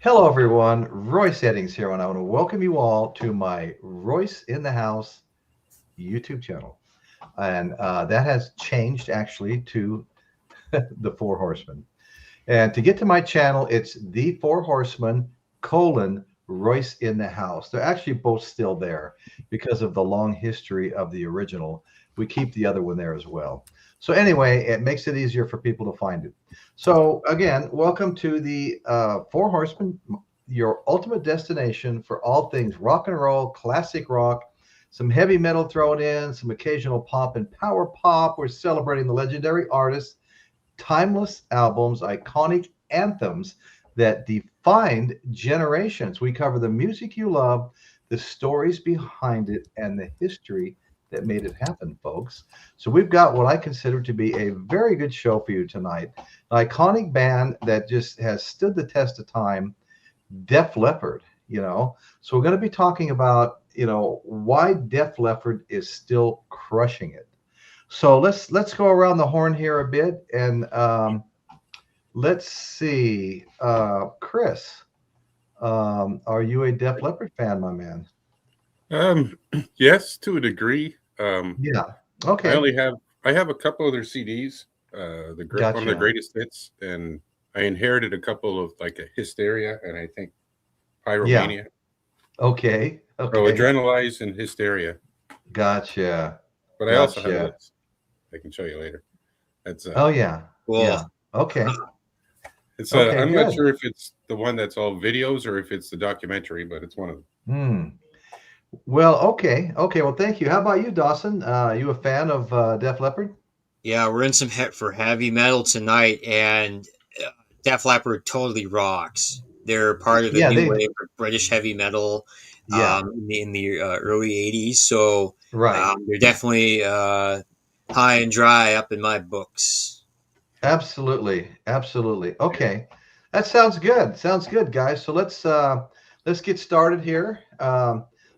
Hello, everyone. Royce Eddings here, and I want to welcome you all to my Royce in the House YouTube channel. And that has changed actually to the Four Horsemen. And to get to my channel, it's the Four Horsemen colon Royce in the House. They're actually both still there because of the long history of the original. We keep the other one there as well. So anyway, it makes it easier for people to find it. So again, welcome to the Four Horsemen, your ultimate destination for all things rock and roll, classic rock, some heavy metal thrown in, some occasional pop and power pop. We're celebrating the legendary artists, timeless albums, iconic anthems that defined generations. We cover the music you love, the stories behind it, and the history that made it happen, folks. So we've got what I consider to be a very good show for you tonight. An iconic band that just has stood the test of time, Def Leppard, So we're going to be talking about, why Def Leppard is still crushing it. So let's go around the horn here a bit, and let's see, Chris, are you a Def Leppard fan, my man? Um, yes, to a degree. Yeah. I Okay. only have I have a couple of their CDs, one of the Gotcha. greatest hits, and I inherited a couple of like a Hysteria and I think Yeah. Pyromania. Okay. So Okay. Adrenalize and Hysteria. Gotcha. But I also have a Gotcha. list I can show you later. That's Oh yeah. Cool. Yeah. Okay. it's Okay. I'm not Good. sure if it's the one that's all videos or if it's the documentary, but it's one of them. Hmm. Well, okay. Okay. Well, thank you. How about you, Dawson? You a fan of Def Leppard? Yeah, we're in for heavy metal tonight, and Def Leppard totally rocks. They're part of the Yeah. new They. wave of British heavy metal Yeah. in the early '80s. So Right. they're definitely high and dry up in my books. Absolutely. Absolutely. Okay. That sounds good. Sounds good, guys. So let's get started here.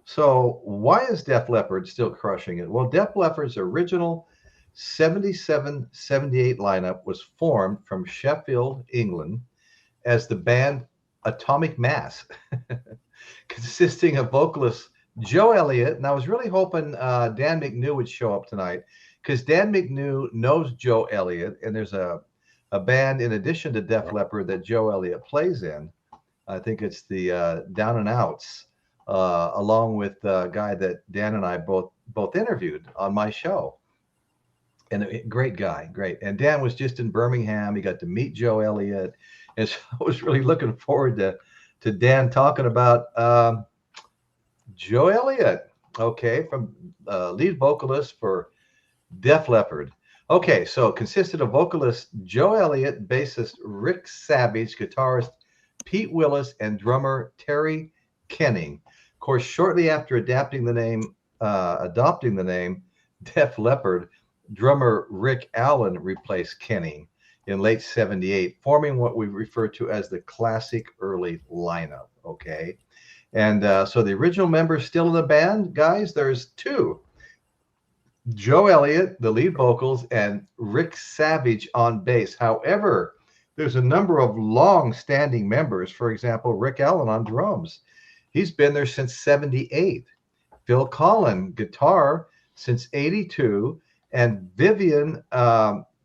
So why is Def Leppard still crushing it? Well, Def Leppard's original 77-78 lineup was formed from Sheffield, England as the band Atomic Mass, consisting of vocalist Joe Elliott. And I was really hoping Dan McNew would show up tonight because Dan McNew knows Joe Elliott, and there's a band in addition to Def Leppard that Joe Elliott plays in. I think it's the Down and Outs, along with the guy that Dan and I both interviewed on my show. And a great guy, great. And Dan was just in Birmingham. He got to meet Joe Elliott, and so I was really looking forward to Dan talking about Joe Elliott. Okay, from lead vocalist for Def Leppard. Okay, so it consisted of vocalist Joe Elliott, bassist Rick Savage, guitarist Pete Willis, and drummer Terry Kenning. Of course, shortly after adopting the name Def Leppard, drummer Rick Allen replaced Kenning in late '78, forming what we refer to as the classic early lineup. Okay, and so the original members still in the band, guys. There's two: Joe Elliott, the lead vocals, and Rick Savage on bass. However, there's a number of long-standing members. For example, Rick Allen on drums. He's been there since '78. Phil Collin, guitar since '82, and Vivian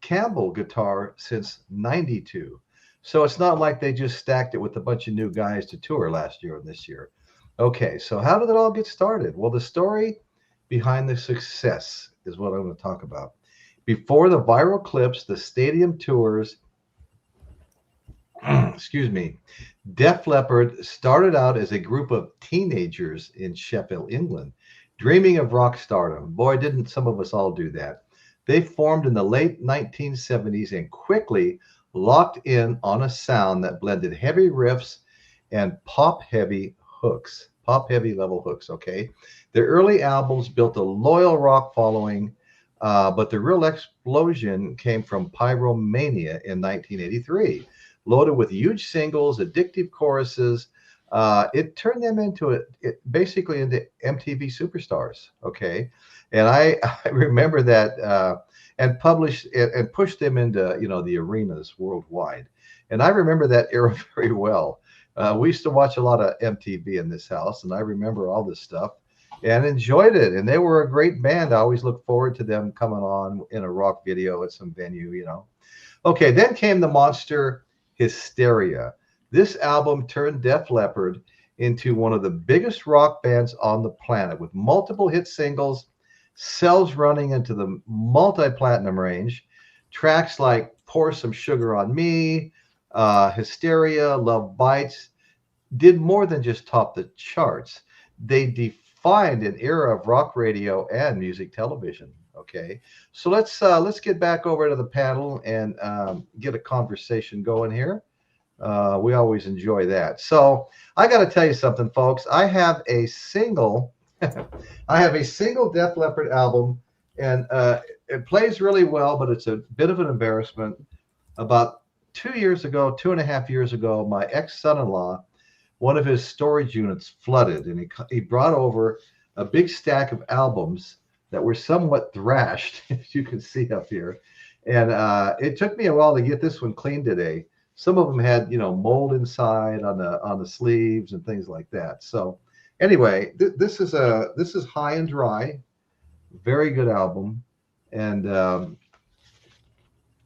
Campbell, guitar since '92. So it's not like they just stacked it with a bunch of new guys to tour last year and this year. Okay, so how did it all get started? Well, the story behind the success is what I'm going to talk about. Before the viral clips, the stadium tours, excuse me, Def Leppard started out as a group of teenagers in Sheffield, England, dreaming of rock stardom. Boy, didn't some of us all do that. They formed in the late 1970s and quickly locked in on a sound that blended heavy riffs and pop heavy level hooks. Okay. Their early albums built a loyal rock following, but the real explosion came from Pyromania in 1983. Loaded with huge singles, addictive choruses, it turned them basically into MTV superstars. Okay, and I remember that and published and pushed them into the arenas worldwide. And I remember that era very well. We used to watch a lot of MTV in this house, and I remember all this stuff and enjoyed it. And they were a great band. I always look forward to them coming on in a rock video at some venue, you know. Okay, then came the monster Hysteria. This album turned Def Leppard into one of the biggest rock bands on the planet, with multiple hit singles, sales running into the multi-platinum range. Tracks like Pour Some Sugar on Me, Hysteria, Love Bites did more than just top the charts. They defined an era of rock radio and music television. Okay, so let's get back over to the panel and get a conversation going here. We always enjoy that. So I got to tell you something, folks. I have a single Def Leppard album, and it plays really well, but it's a bit of an embarrassment. About 2.5 years ago, my ex-son-in-law, one of his storage units flooded, and he brought over a big stack of albums that were somewhat thrashed, as you can see up here. And it took me a while to get this one clean today. Some of them had, mold inside on the sleeves and things like that. So anyway, this is High and Dry, very good album, and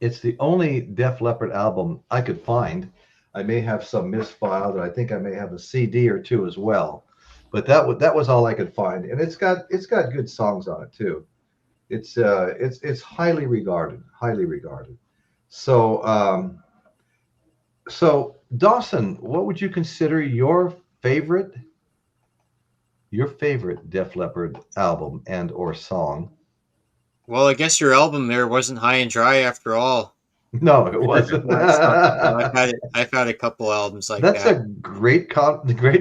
it's the only Def Leppard album I could find. I may have some misfiled, and I think I may have a CD or two as well. But that was all I could find, and it's got good songs on it too. It's highly regarded, highly regarded. So so Dawson, what would you consider your favorite Def Leppard album and or song? Well, I guess your album there wasn't High and Dry after all. No, it wasn't. I've had a couple albums like That's that. a great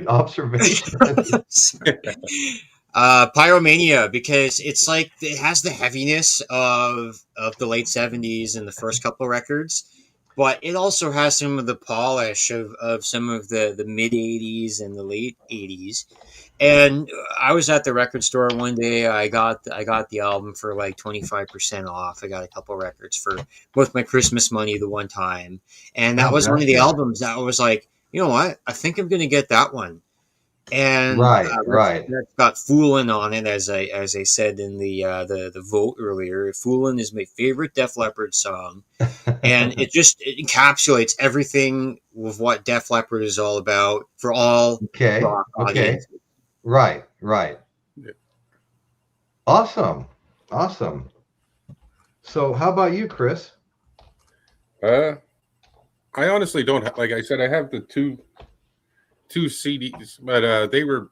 observation. Pyromania, because it's like it has the heaviness of the late 70s and the first couple of records, but it also has some of the polish of some of the mid 80s and the late 80s. And I was at the record store one day. I got the album for like 25% off. I got a couple records for with my Christmas money the one time, and that was one of the albums that was like, you know what? I think I'm going to get that one. And right. That's got Foolin' on it, as I said in the vote earlier. Foolin' is my favorite Def Leppard song, and it encapsulates everything with what Def Leppard is all about for all rock audiences. Right. Yeah. Awesome. So how about you, Chris? I honestly don't like I said, I have the two CDs, but they were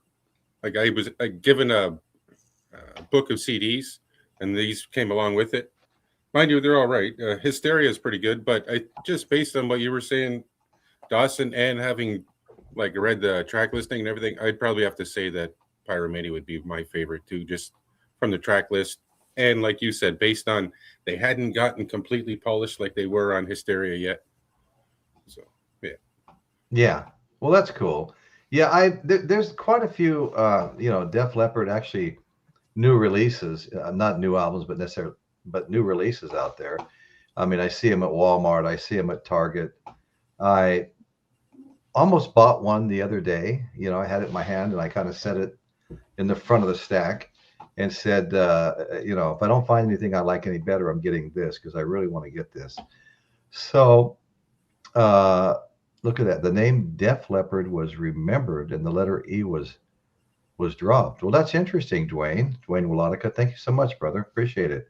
like, I was given a book of CDs, and these came along with it. Mind you, they're all right. Hysteria is pretty good, but I just based on what you were saying, Dawson, and having like read the track listing and everything, I'd probably have to say that Pyromania would be my favorite too, just from the track list. And like you said, based on they hadn't gotten completely polished like they were on Hysteria yet. So yeah. Yeah. Well, that's cool. Yeah, there's quite a few Def Leppard actually new releases, not new albums, but new releases out there. I mean, I see them at Walmart, I see them at Target. I almost bought one the other day. I had it in my hand and I kind of set it in the front of the stack and said, if I don't find anything I like any better, I'm getting this because I really want to get this. So look at that. The name Def Leppard was remembered and the letter E was dropped. Well, that's interesting, Dwayne Wolotica. Thank you so much, brother. Appreciate it.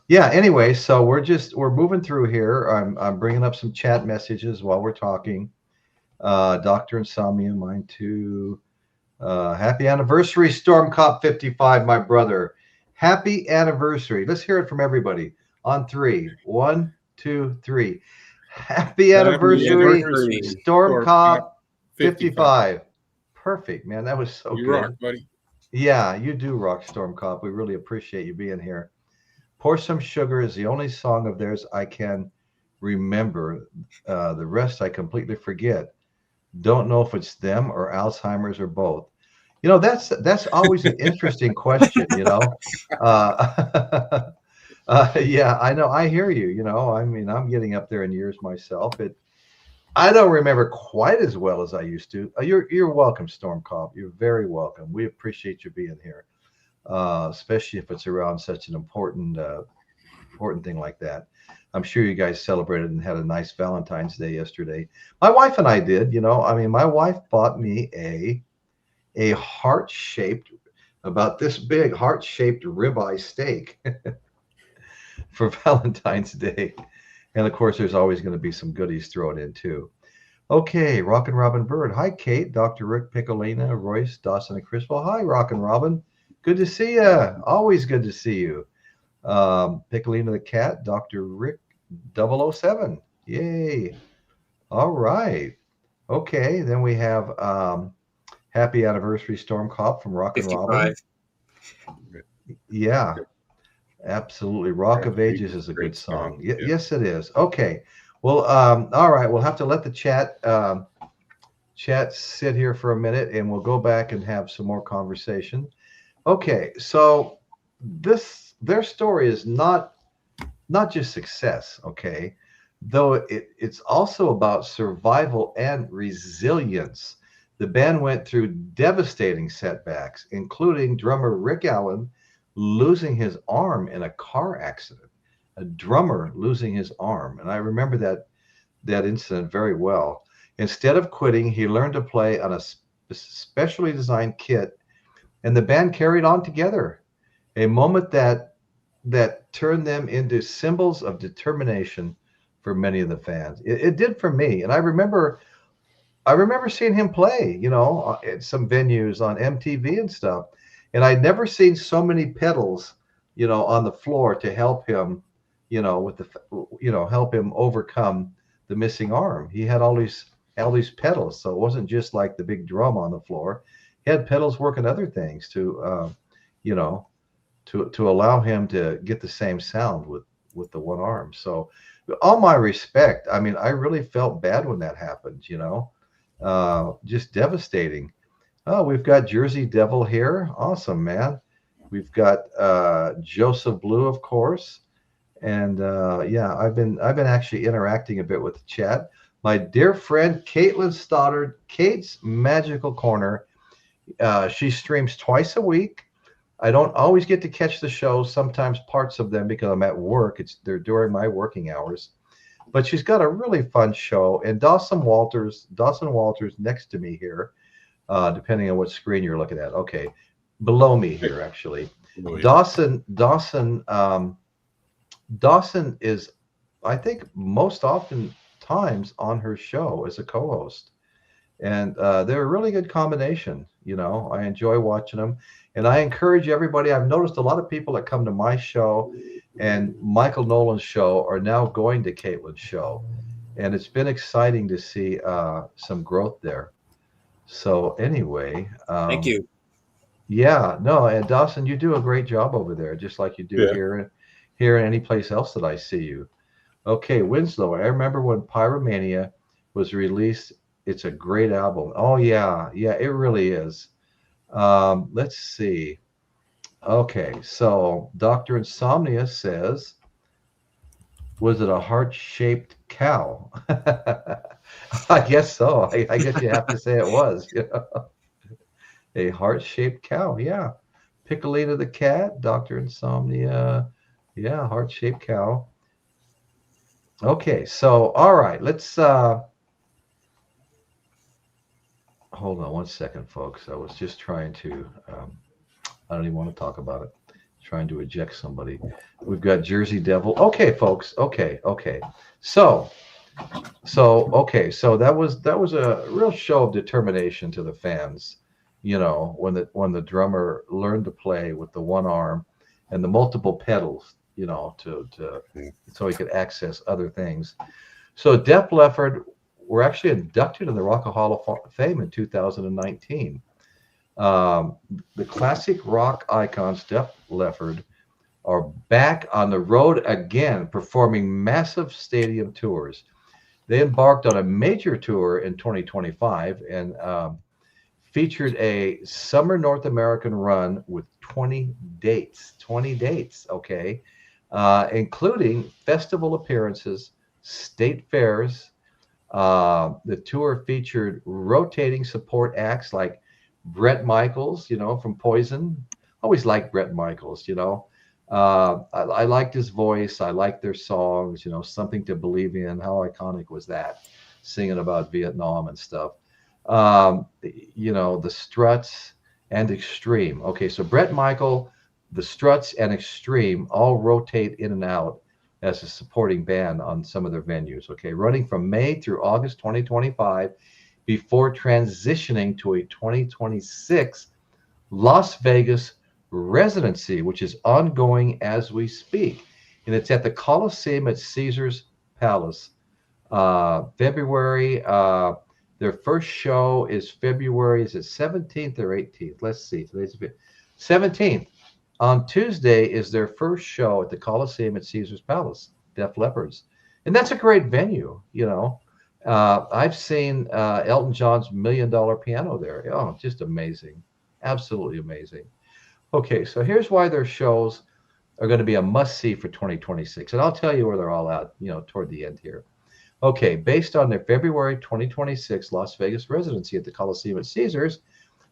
Yeah, anyway, so we're moving through here. I'm bringing up some chat messages while we're talking. Dr. Insomnia, mine too. Happy anniversary, Storm Cop 55, my brother. Happy anniversary. Let's hear it from everybody on 3. 1, 2, 3. Happy anniversary, Storm Cop 55. Perfect, man. That was so good. You rock, buddy. Yeah, you do rock, Storm Cop. We really appreciate you being here. Pour Some Sugar is the only song of theirs I can remember. The rest I completely forget. Don't know if it's them or Alzheimer's or both. That's always an interesting question, Yeah, I know. I hear you. I mean, I'm getting up there in years myself. I don't remember quite as well as I used to. You're welcome, Storm Cop. You're very welcome. We appreciate you being here, especially if it's around such an important thing like that. I'm sure you guys celebrated and had a nice Valentine's Day yesterday. My wife and I did. I mean, my wife bought me a heart shaped, about this big heart shaped ribeye steak for Valentine's Day. And of course, there's always going to be some goodies thrown in too. Okay, Rock and Robin Bird. Hi, Kate, Dr. Rick Piccolina, Royce, Dawson, and Chris. Well, hi, Rock and Robin. Good to see you. Always good to see you. Piccolina the Cat, Dr. Rick 007. Yay. All right. Okay, then we have Happy Anniversary Storm Cop from Rock and 55. Robin. Yeah, absolutely. Rock of Ages is a good song. Yeah. Yes, it is. Okay. Well, all right. We'll have to let the chat sit here for a minute, and we'll go back and have some more conversation. Okay, so their story is not just success, okay, though it's also about survival and resilience. The band went through devastating setbacks, including drummer Rick Allen losing his arm in a car accident. A drummer losing his arm, and I remember that incident very well. Instead of quitting, he learned to play on a specially designed kit, and the band carried on together. A moment that turned them into symbols of determination for many of the fans. It did for me, and I remember seeing him play, at some venues on MTV and stuff, and I'd never seen so many pedals, on the floor to help him, help him overcome the missing arm. He had all these pedals, so it wasn't just like the big drum on the floor. He had pedals working other things to allow him to get the same sound with the one arm. So all my respect. I mean, I really felt bad when that happened, just devastating. Oh, we've got Jersey Devil here. Awesome, man. We've got Joseph Blue, of course. And yeah, I've been actually interacting a bit with the chat. My dear friend Caitlin Stoddard, Kate's Magical Corner. She streams twice a week. I don't always get to catch the shows, sometimes parts of them because I'm at work. They're during my working hours. But she's got a really fun show. And Dawson Walters next to me here, depending on what screen you're looking at. Okay, below me here, actually. Oh, yeah. Dawson is, I think, most often times on her show as a co-host. And they're a really good combination. I enjoy watching them. And I encourage everybody. I've noticed a lot of people that come to my show and Michael Nolan's show are now going to Caitlin's show. And it's been exciting to see some growth there. So anyway. Thank you. Yeah, no, and Dawson, you do a great job over there, just like you do here and any place else that I see you. Okay, Winslow. I remember when Pyromania was released. It's a great album. Oh yeah, it really is. Let's see. Okay, so Dr. Insomnia says, was it a heart-shaped cow? I guess so. I guess you have to say it was. A heart-shaped cow, yeah. Piccolina the Cat, Dr. Insomnia, yeah, heart-shaped cow. Okay, so all right, let's hold on one second, folks. I was just trying to I don't even want to talk about it. Trying to eject somebody. We've got Jersey Devil. Okay, folks. Okay. So that was a real show of determination to the fans. When the drummer learned to play with the one arm and the multiple pedals, so he could access other things. So Def Leppard were actually inducted in the Rock and Hall of Fame in 2019. The classic rock icons Def Leppard are back on the road again, performing massive stadium tours. They embarked on a major tour in 2025 and featured a summer North American run with 20 dates, okay, including festival appearances, state fairs, The tour featured rotating support acts like Bret Michaels, from Poison. Always liked Bret Michaels, I liked his voice. I liked their songs, Something to Believe in. How iconic was that? Singing about Vietnam and stuff. The Struts and Extreme. Okay, so Bret Michael, the Struts and Extreme all rotate in and out as a supporting band on some of their venues. Okay, running from May through August 2025 before transitioning to a 2026 Las Vegas residency, which is ongoing as we speak. And it's at the Coliseum at Caesar's Palace. February, their first show is February, is it 17th or 18th? Let's see. Today's 17th. On Tuesday is their first show at the Coliseum at Caesar's Palace, Def Leppards. And that's a great venue, I've seen Elton John's $1 Million Piano there. Oh, just amazing. Absolutely amazing. Okay, so here's why their shows are going to be a must-see for 2026. And I'll tell you where they're all at, toward the end here. Okay, based on their February 2026 Las Vegas residency at the Coliseum at Caesars,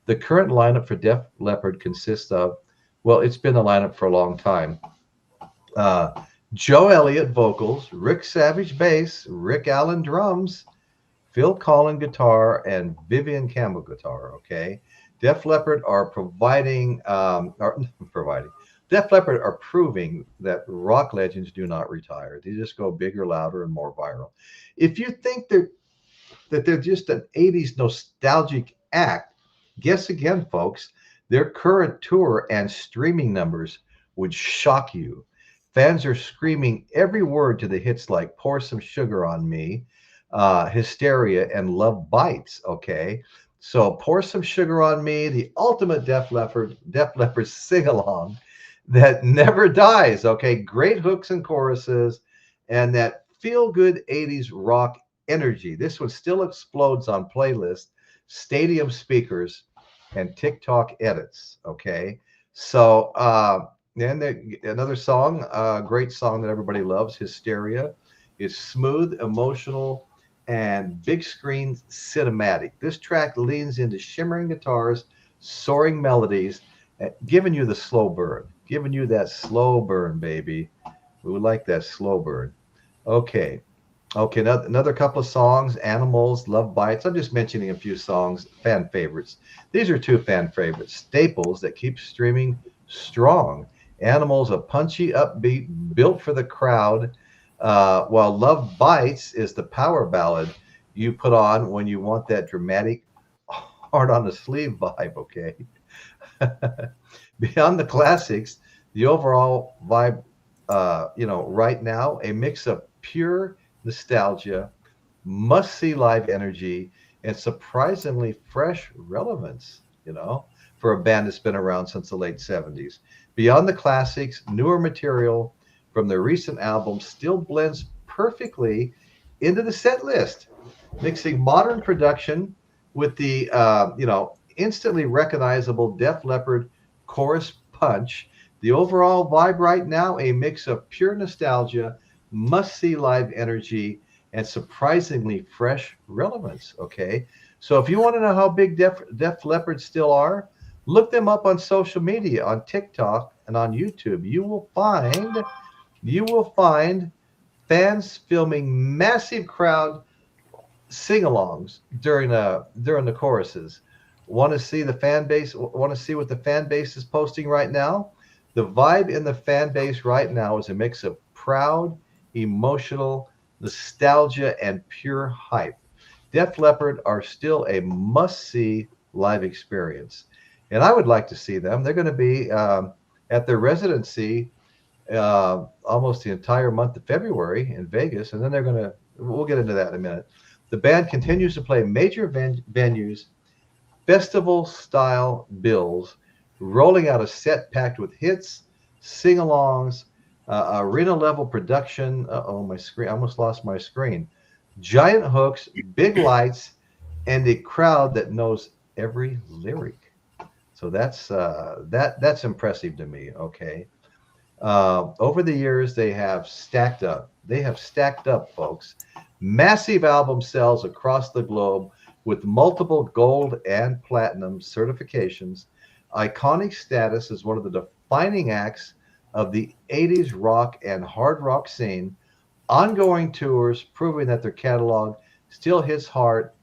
the current lineup for Def Leppard consists of, well, it's been the lineup for a long time. Joe Elliott vocals, Rick Savage bass, Rick Allen drums, Phil Collin guitar, and Vivian Campbell guitar. Okay, Def Leppard are Def Leppard are proving that rock legends do not retire. They just go bigger, louder, and more viral. If you think that they're just an 80s nostalgic act, guess again, folks. Their current tour and streaming numbers would shock you. Fans are screaming every word to the hits like Pour Some Sugar on Me, Hysteria, and Love Bites. Okay, so Pour Some Sugar on Me, the ultimate Def Leppard sing-along that never dies. Okay, great hooks and choruses, and that feel-good 80s rock energy. This one still explodes on playlists, stadium speakers, and TikTok edits. Okay, so then another song, great song that everybody loves, Hysteria, is smooth, emotional, and big screen cinematic. This track leans into shimmering guitars, soaring melodies, giving you the slow burn, giving you that slow burn, baby. We would like that slow burn. Okay, another couple of songs, Animals, Love Bites. I'm just mentioning a few songs, fan favorites. These are two fan favorites, staples that keep streaming strong. Animals, a punchy, upbeat, built for the crowd, while Love Bites is the power ballad you put on when you want that dramatic, hard on the sleeve vibe, okay? Beyond the classics, the overall vibe, right now, a mix of pure nostalgia, must-see live energy, and surprisingly fresh relevance, for a band that's been around since the late 70s. Beyond the classics, newer material from their recent albums still blends perfectly into the set list, mixing modern production with the, instantly recognizable Def Leppard chorus punch. The overall vibe right now, a mix of pure nostalgia, must-see live energy, and surprisingly fresh relevance. Okay, so if you want to know how big Def Leppard still are, look them up on social media, on TikTok and on YouTube. You will find fans filming massive crowd sing-alongs during the choruses. Want to see the fan base? Want to see what the fan base is posting right now? The vibe in the fan base right now is a mix of proud, emotional, nostalgia, and pure hype. Def Leppard are still a must-see live experience, and I would like to see them. They're going to be at their residency almost the entire month of February in Vegas, and then we'll get into that in a minute. The band continues to play major venues, festival-style bills, rolling out a set packed with hits, sing-alongs, arena-level production. Uh-oh, my screen! I almost lost my screen. Giant hooks, big lights, and a crowd that knows every lyric. So that's impressive to me. Okay. Over the years, they have stacked up. They have stacked up, folks. Massive album sales across the globe with multiple gold and platinum certifications. Iconic status as one of the defining acts of the 80s rock and hard rock scene. Ongoing tours proving that their catalog still hits hard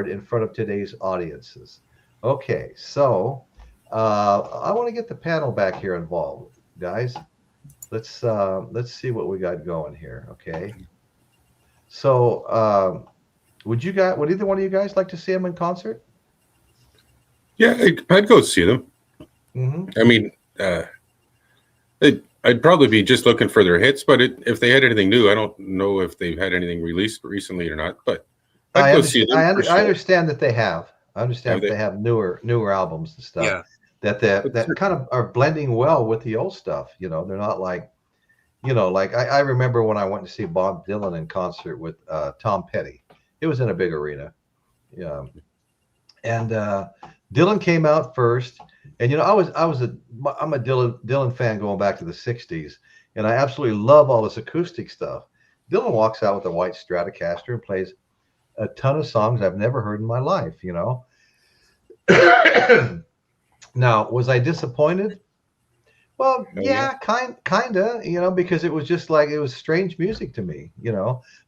in front of today's audiences. Okay, so I want to get the panel back here involved, guys. Let's see what we got going here. Okay, so would either one of you guys like to see him in concert? Yeah, I'd go see them. I mean, I'd probably be just looking for their hits, but if they had anything new, I don't know if they've had anything released recently or not. But I'd go see them. I understand that they have. I understand that they have newer albums and stuff. Yeah. That kind of are blending well with the old stuff. You know, they're not like, like I remember when I went to see Bob Dylan in concert with Tom Petty. It was in a big arena. Yeah. And Dylan came out first. And I'm a Dylan fan going back to the 60s, and I absolutely love all this acoustic stuff. Dylan walks out with a white Stratocaster and plays a ton of songs I've never heard in my life, Now, was I disappointed? Well, yeah, kinda, because it was just like, it was strange music to me,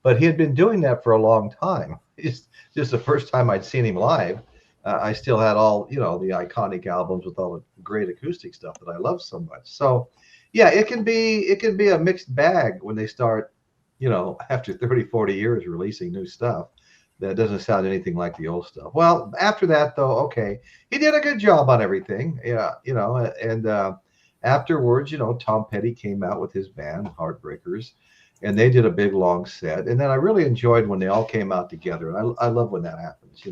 but he had been doing that for a long time. It's just the first time I'd seen him live. I still had all, the iconic albums with all the great acoustic stuff that I love so much. So, yeah, it can be a mixed bag when they start, after 30, 40 years releasing new stuff that doesn't sound anything like the old stuff. Well, after that, though, okay, he did a good job on everything. Yeah, and afterwards, Tom Petty came out with his band, Heartbreakers, and they did a big, long set. And then I really enjoyed when they all came out together. And I love when that happens,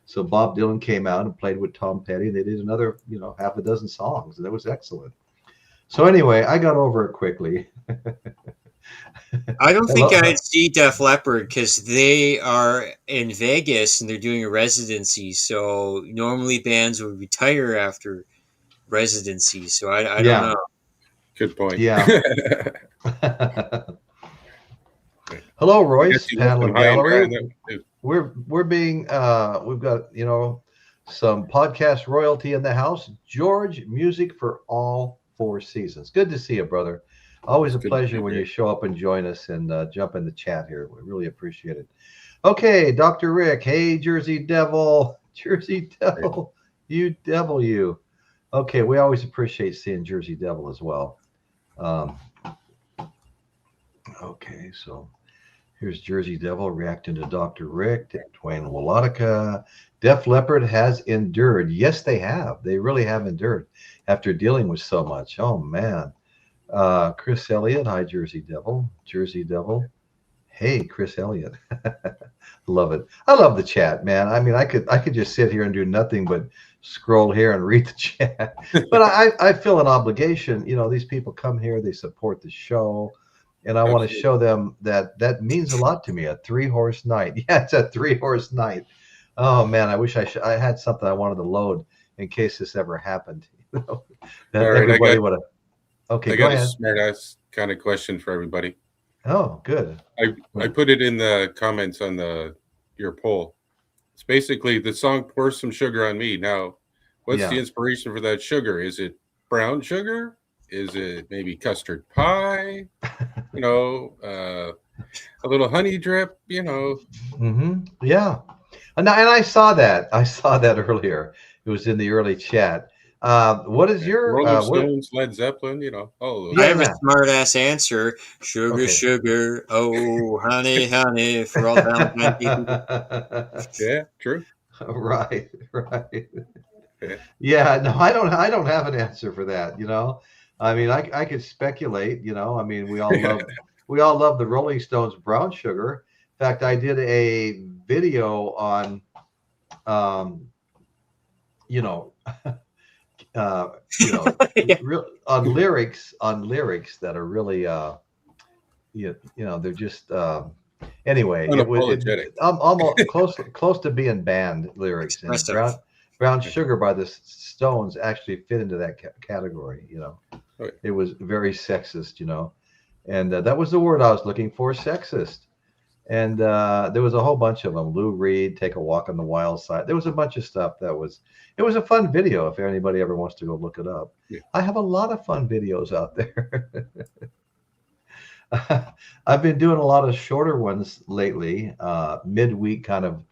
So Bob Dylan came out and played with Tom Petty. They did another, half a dozen songs, and it was excellent. So anyway, I got over it quickly. I don't think I'd see Def Leppard because they are in Vegas and they're doing a residency. So normally bands would retire after residency. So I don't know. Good point. Yeah. Hello, Royce, panel and gallery. We're being we've got some podcast royalty in the house. George, music for all 4 seasons. Good to see you, brother. Always a pleasure when you show up and join us and jump in the chat here. We really appreciate it. Okay, Dr. Rick. Hey, Jersey Devil, you devil, you. Okay, we always appreciate seeing Jersey Devil as well. Okay, so. Here's Jersey Devil reacting to Dr. Rick, Dwayne Wolotica. Def Leppard has endured. Yes, they have. They really have endured after dealing with so much. Oh, man. Chris Elliott. Hi, Jersey Devil. Jersey Devil. Hey, Chris Elliott. Love it. I love the chat, man. I mean, I could just sit here and do nothing but scroll here and read the chat. But I feel an obligation. These people come here. They support the show. And I want to show them that means a lot to me. A 3-horse night. Yeah, it's a 3-horse night. Oh man, I wish I had something I wanted to load in case this ever happened. That everybody would have. Okay, go ahead. I got a smart-ass kind of question for everybody. Oh, good. I put it in the comments on your poll. It's basically the song "Pour Some Sugar on Me." Now, what's the inspiration for that sugar? Is it brown sugar? Is it maybe custard pie? A little honey drip, Mm-hmm. Yeah. And I saw that. I saw that earlier. It was in the early chat. What is your Rolling Stones, Led Zeppelin, all I have a smart ass answer. Sugar, sugar, oh honey, honey, for all Valentine people. Yeah, true. Right. Yeah, no, I don't have an answer for that, I mean, I could speculate, I mean, we all love the Rolling Stones brown sugar. In fact, I did a video on, on lyrics that are really, they're just, anyway, I'm almost close to being banned lyrics. And brown sugar by the Stones actually fit into that category, It was very sexist, and that was the word I was looking for, sexist. And there was a whole bunch of them. Lou Reed, Take a Walk on the Wild Side. There was a bunch of stuff that was. It was a fun video. If anybody ever wants to go look it up, Yeah. I have a lot of fun videos out there. I've been doing a lot of shorter ones lately, midweek kind of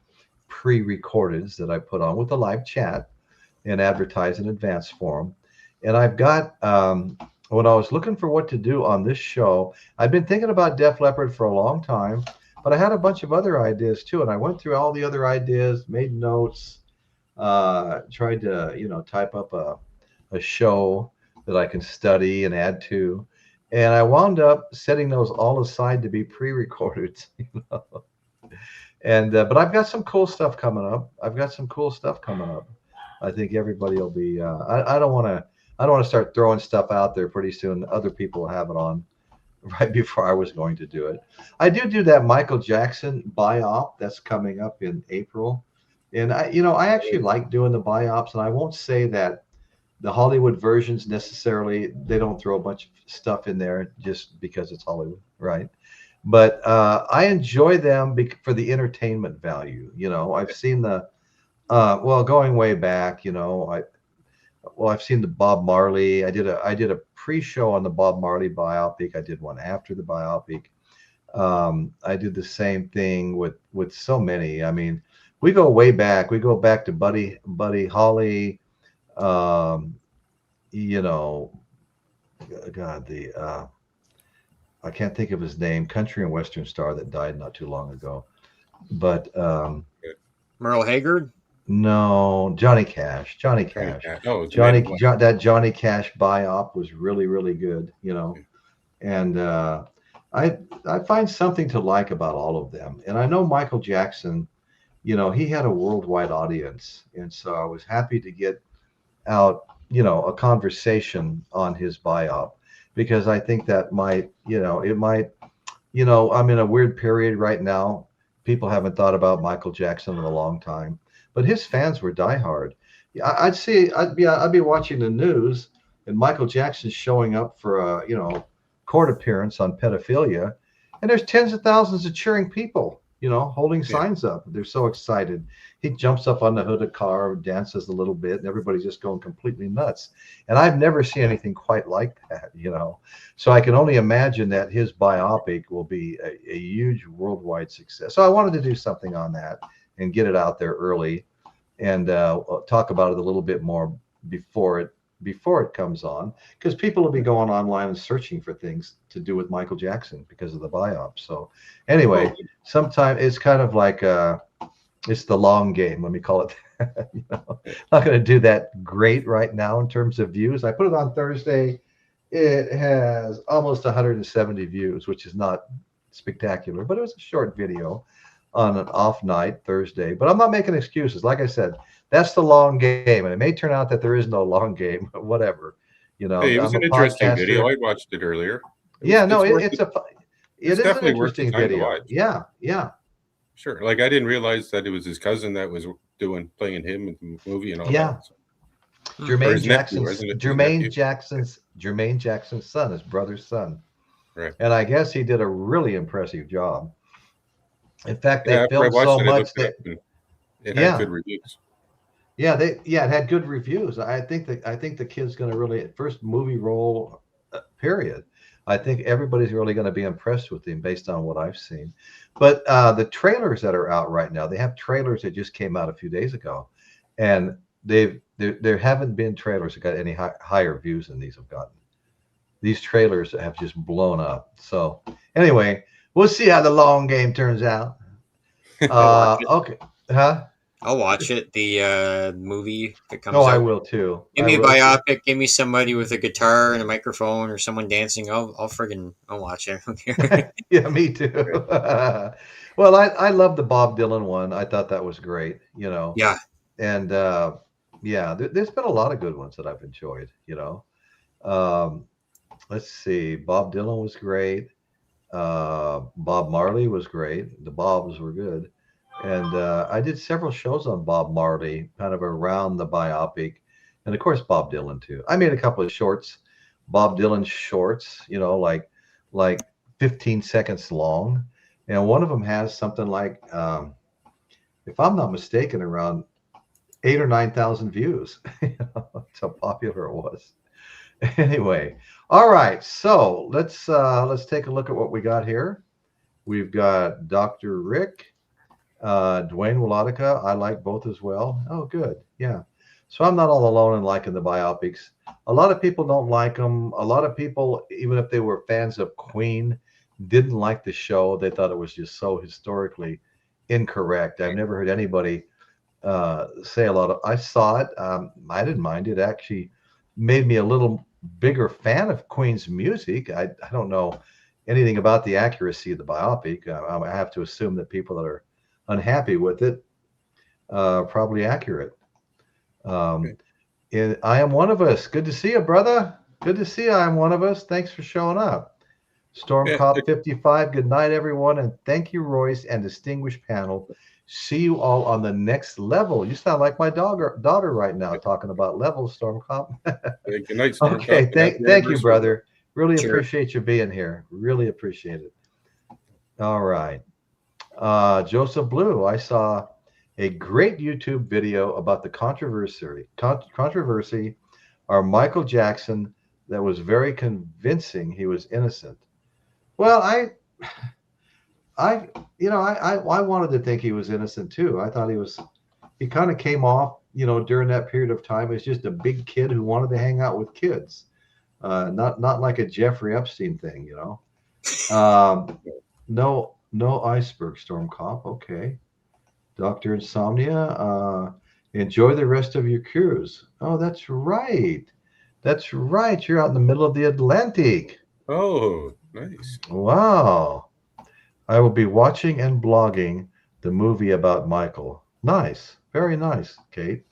pre-recordeds that I put on with a live chat and advertise in advance for them. And I've got when I was looking for what to do on this show, I've been thinking about Def Leppard for a long time, but I had a bunch of other ideas too. And I went through all the other ideas, made notes, tried to, type up a show that I can study and add to. And I wound up setting those all aside to be pre-recorded, And but I've got some cool stuff coming up. I think everybody will be. I don't want to. I don't want to start throwing stuff out there pretty soon. Other people will have it on right before I was going to do it. I do that Michael Jackson biop that's coming up in April, and I actually like doing the biops, and I won't say that the Hollywood versions necessarily. They don't throw a bunch of stuff in there just because it's Hollywood, right? But I enjoy them for the entertainment value. I've seen the going way back. I've seen the Bob Marley. I did a pre-show on the Bob Marley biopic. I did one after the biopic. I did the same thing with so many. I mean, we go way back. We go back to Buddy Holly. God, I can't think of his name. Country and Western star that died not too long ago. But Merle Haggard. No, Johnny Cash. Oh, That Johnny Cash biop was really, really good, And I find something to like about all of them. And I know Michael Jackson, he had a worldwide audience, and so I was happy to get out, a conversation on his biop because I think that might, I'm in a weird period right now. People haven't thought about Michael Jackson in a long time. But his fans were diehard. I'd be watching the news and Michael Jackson's showing up for a court appearance on pedophilia, and there's tens of thousands of cheering people, holding signs up. They're so excited. He jumps up on the hood of a car, dances a little bit, and everybody's just going completely nuts. And I've never seen anything quite like that, So I can only imagine that his biopic will be a huge worldwide success. So I wanted to do something on that and get it out there early, and talk about it a little bit more before it comes on, because people will be going online and searching for things to do with Michael Jackson because of the biop. So anyway, sometimes it's kind of like it's the long game. Let me call it that. Not going to do that great right now in terms of views. I put it on Thursday. It has almost 170 views, which is not spectacular, but it was a short video on an off night Thursday. But I'm not making excuses. Like I said, that's the long game, and it may turn out that there is no long game. Whatever, Hey, it was an interesting video. I watched it earlier. It's an interesting video. Yeah. Sure. Like, I didn't realize that it was his cousin that was playing him in the movie and all that. So. Jermaine Jackson's son, his brother's son. Right. And I guess he did a really impressive job. In fact, they filmed so much that it had good reviews. Yeah, it had good reviews. I think the kid's going to really, first movie role, period. I think everybody's really going to be impressed with him based on what I've seen. But the trailers that are out right now, they have trailers that just came out a few days ago, and there haven't been trailers that got any higher views than these have gotten. These trailers have just blown up. So anyway, we'll see how the long game turns out. Okay, huh? I'll watch it. The movie that comes. Oh, I will too. Give me a biopic. Give me somebody with a guitar and a microphone or someone dancing. I'll watch it. Yeah, me too. Well, I love the Bob Dylan one. I thought that was great. Yeah. And there's been a lot of good ones that I've enjoyed. Let's see. Bob Dylan was great. Bob Marley was great. The Bobs were good. And I did several shows on Bob Marley, kind of around the biopic. And of course, Bob Dylan too. I made a couple of shorts, Bob Dylan shorts, like 15 seconds long. and one of them has something like, if I'm not mistaken, around 8 or 9,000 views. That's how popular it was. Anyway, all right. So let's take a look at what we got here. We've got Dr. Rick, Dwayne Wolotica. I like both as well. Oh, good. Yeah. So I'm not all alone in liking the biopics. A lot of people don't like them. A lot of people, even if they were fans of Queen, didn't like the show. They thought it was just so historically incorrect. I've never heard anybody say a lot of. I saw it. I didn't mind it. Actually, made me a little bigger fan of Queen's music. I don't know anything about the accuracy of the biopic. I have to assume that people that are unhappy with it probably accurate. I Am One of Us. Good to see you, brother. Good to see you. I Am One of Us. Thanks for showing up. Storm Cop 55. Good night, everyone, and thank you, Royce, and distinguished panel. See you all on the next level. You sound like my daughter right now, talking about levels, Storm Cop. Good night, Storm Okay, Cop. thank you, brother. Really Sure. appreciate you being here. Really appreciate it. All right. Joseph Blue, I saw a great YouTube video about the controversy or Michael Jackson that was very convincing he was innocent. Well, I wanted to think he was innocent too. I thought he kind of came off, during that period of time as just a big kid who wanted to hang out with kids. Not like a Jeffrey Epstein thing, No iceberg, Storm Cop. Okay. Dr. Insomnia, enjoy the rest of your cruise. Oh, that's right. That's right. You're out in the middle of the Atlantic. Oh, nice. Wow. I will be watching and blogging the movie about Michael. Nice. Very nice, Kate.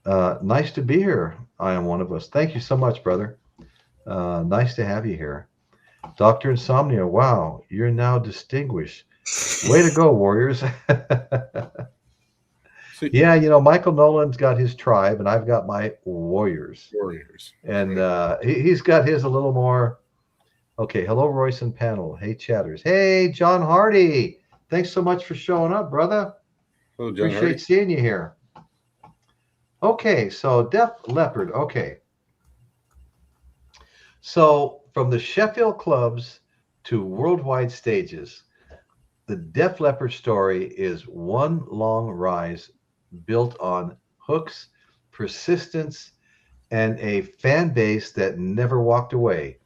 Nice to be here. I Am One of Us. Thank you so much, brother. Nice to have you here. Dr. Insomnia, wow, you're now distinguished. Way to go, Warriors. Yeah, Michael Nolan's got his tribe, and I've got my Warriors. And he's got his a little more. Okay, hello, Royce and panel. Hey, chatters. Hey, John Hardy. Thanks so much for showing up, brother. Hello, John Appreciate Hardy. seeing you here. Okay, so Def Leppard. Okay. So from the Sheffield clubs to worldwide stages, the Def Leppard story is one long rise built on hooks, persistence, and a fan base that never walked away.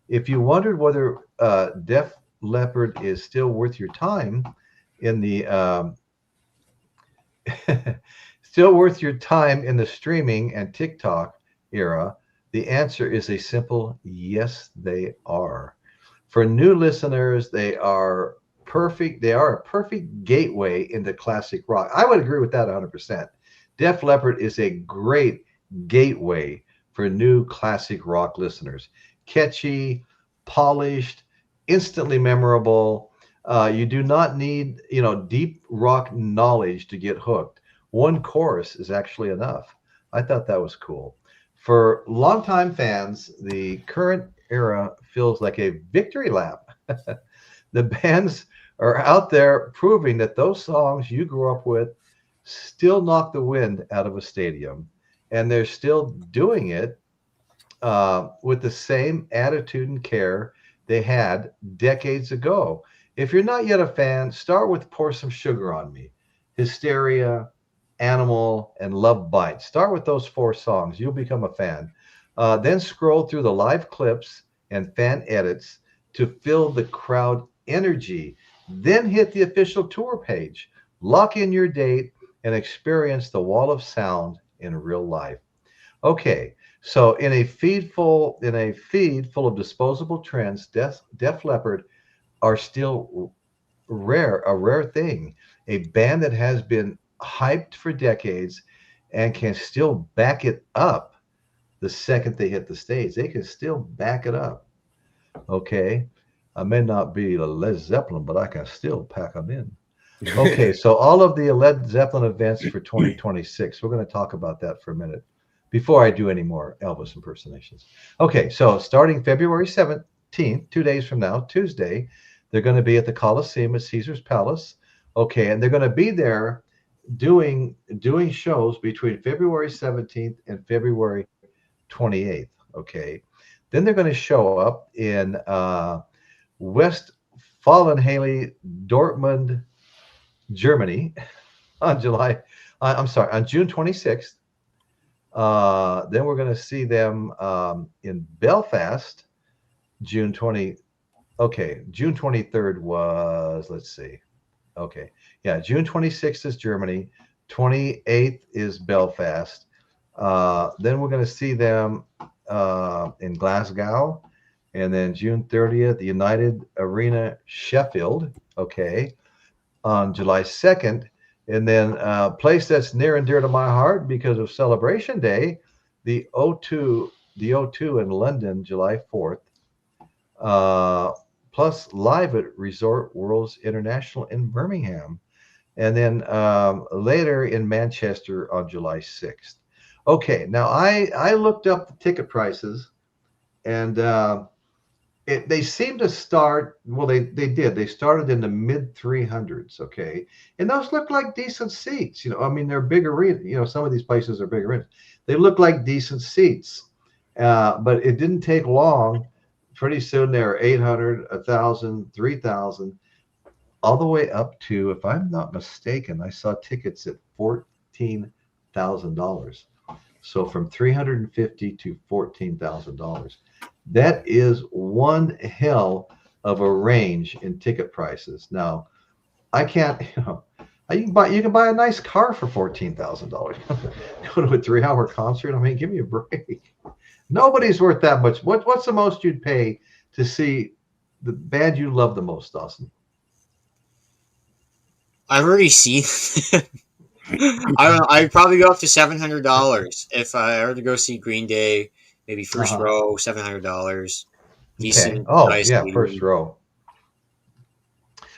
If you wondered whether Def Leppard is still worth your time in the streaming and TikTok era, the answer is a simple yes, they are. For new listeners, they are perfect. They are a perfect gateway into classic rock. I would agree with that 100%. Def Leppard is a great gateway for new classic rock listeners. Catchy, polished, instantly memorable. You do not need, deep rock knowledge to get hooked. One chorus is actually enough. I thought that was cool. For longtime fans, the current era feels like a victory lap. The bands are out there proving that those songs you grew up with still knock the wind out of a stadium, and they're still doing it with the same attitude and care they had decades ago. If you're not yet a fan, start with Pour Some Sugar on Me, Hysteria, Animal, and Love Bites. Start with those 4 songs. You'll become a fan. Then scroll through the live clips and fan edits to feel the crowd energy. Then hit the official tour page. Lock in your date and experience the wall of sound in real life. Okay, so in a feed full of disposable trends, Def Leppard are still a rare thing. A band that has been hyped for decades and can still back it up the second they hit the stage. They can still back it up. Okay, I may not be a Led Zeppelin, but I can still pack them in. Okay, so all of the Led Zeppelin events for 2026, we're going to talk about that for a minute before I do any more Elvis impersonations. Okay, so starting February 17th, 2 days from now, Tuesday, They're going to be at the Coliseum at Caesar's Palace. Okay, and they're going to be there doing shows between February 17th and February 28th. Okay, then they're going to show up in Westfalenhalle, Dortmund, Germany on on June 26th. Then we're going to see them in Belfast, June 20. Okay, June 23rd was, let's see. Okay, yeah, June 26th is Germany, 28th is Belfast. Then we're going to see them in Glasgow, and then June 30th, the United Arena, Sheffield. Okay, on July 2nd. And then a place that's near and dear to my heart because of Celebration Day, the O2 in London, July 4th. Plus live at Resort Worlds International in Birmingham. And then later in Manchester on July 6th. Okay, now I looked up the ticket prices, and they seem to start, well, they did. They started in the mid 300s, okay? And those look like decent seats. I mean, they're big arena. Some of these places are big arenas. They look like decent seats. But it didn't take long. Pretty soon they're 800, 1,000, 3,000, all the way up to, if I'm not mistaken, I saw tickets at $14,000. So from $350 to $14,000. That is one hell of a range in ticket prices. Now, I can't, you can buy a nice car for $14,000. Go to a 3-hour concert. I mean, give me a break. Nobody's worth that much. What's the most you'd pay to see the band you love the most, Dawson? I've already seen. I don't know. I'd probably go up to $700 if I were to go see Green Day. Maybe first row, $700. Decent. Okay. Oh, nice yeah, first row.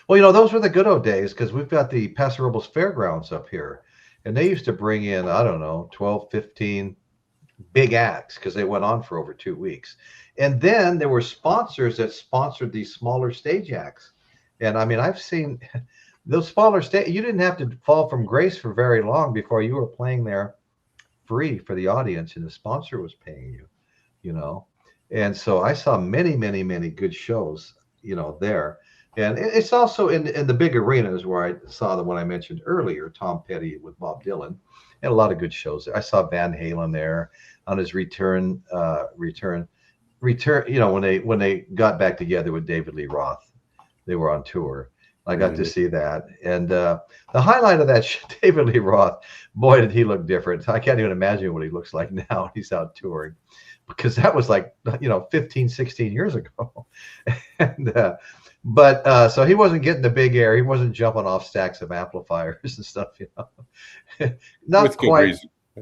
Well, those were the good old days because we've got the Paso Robles Fairgrounds up here, and they used to bring in, I don't know, 12, 15 big acts because they went on for over 2 weeks. And then there were sponsors that sponsored these smaller stage acts. And I mean, I've seen those smaller stage, you didn't have to fall from grace for very long before you were playing there free for the audience and the sponsor was paying you, And so I saw many, many, many good shows, there. And it's also in the big arenas where I saw the one I mentioned earlier, Tom Petty with Bob Dylan. And a lot of good shows there. I saw Van Halen there on his return. When they got back together with David Lee Roth, they were on tour. I got to see that, and the highlight of that David Lee Roth, boy, did he look different. I can't even imagine what he looks like now. He's out touring, because that was like 15, 16 years ago, and so he wasn't getting the big air. He wasn't jumping off stacks of amplifiers and stuff, Not With quite,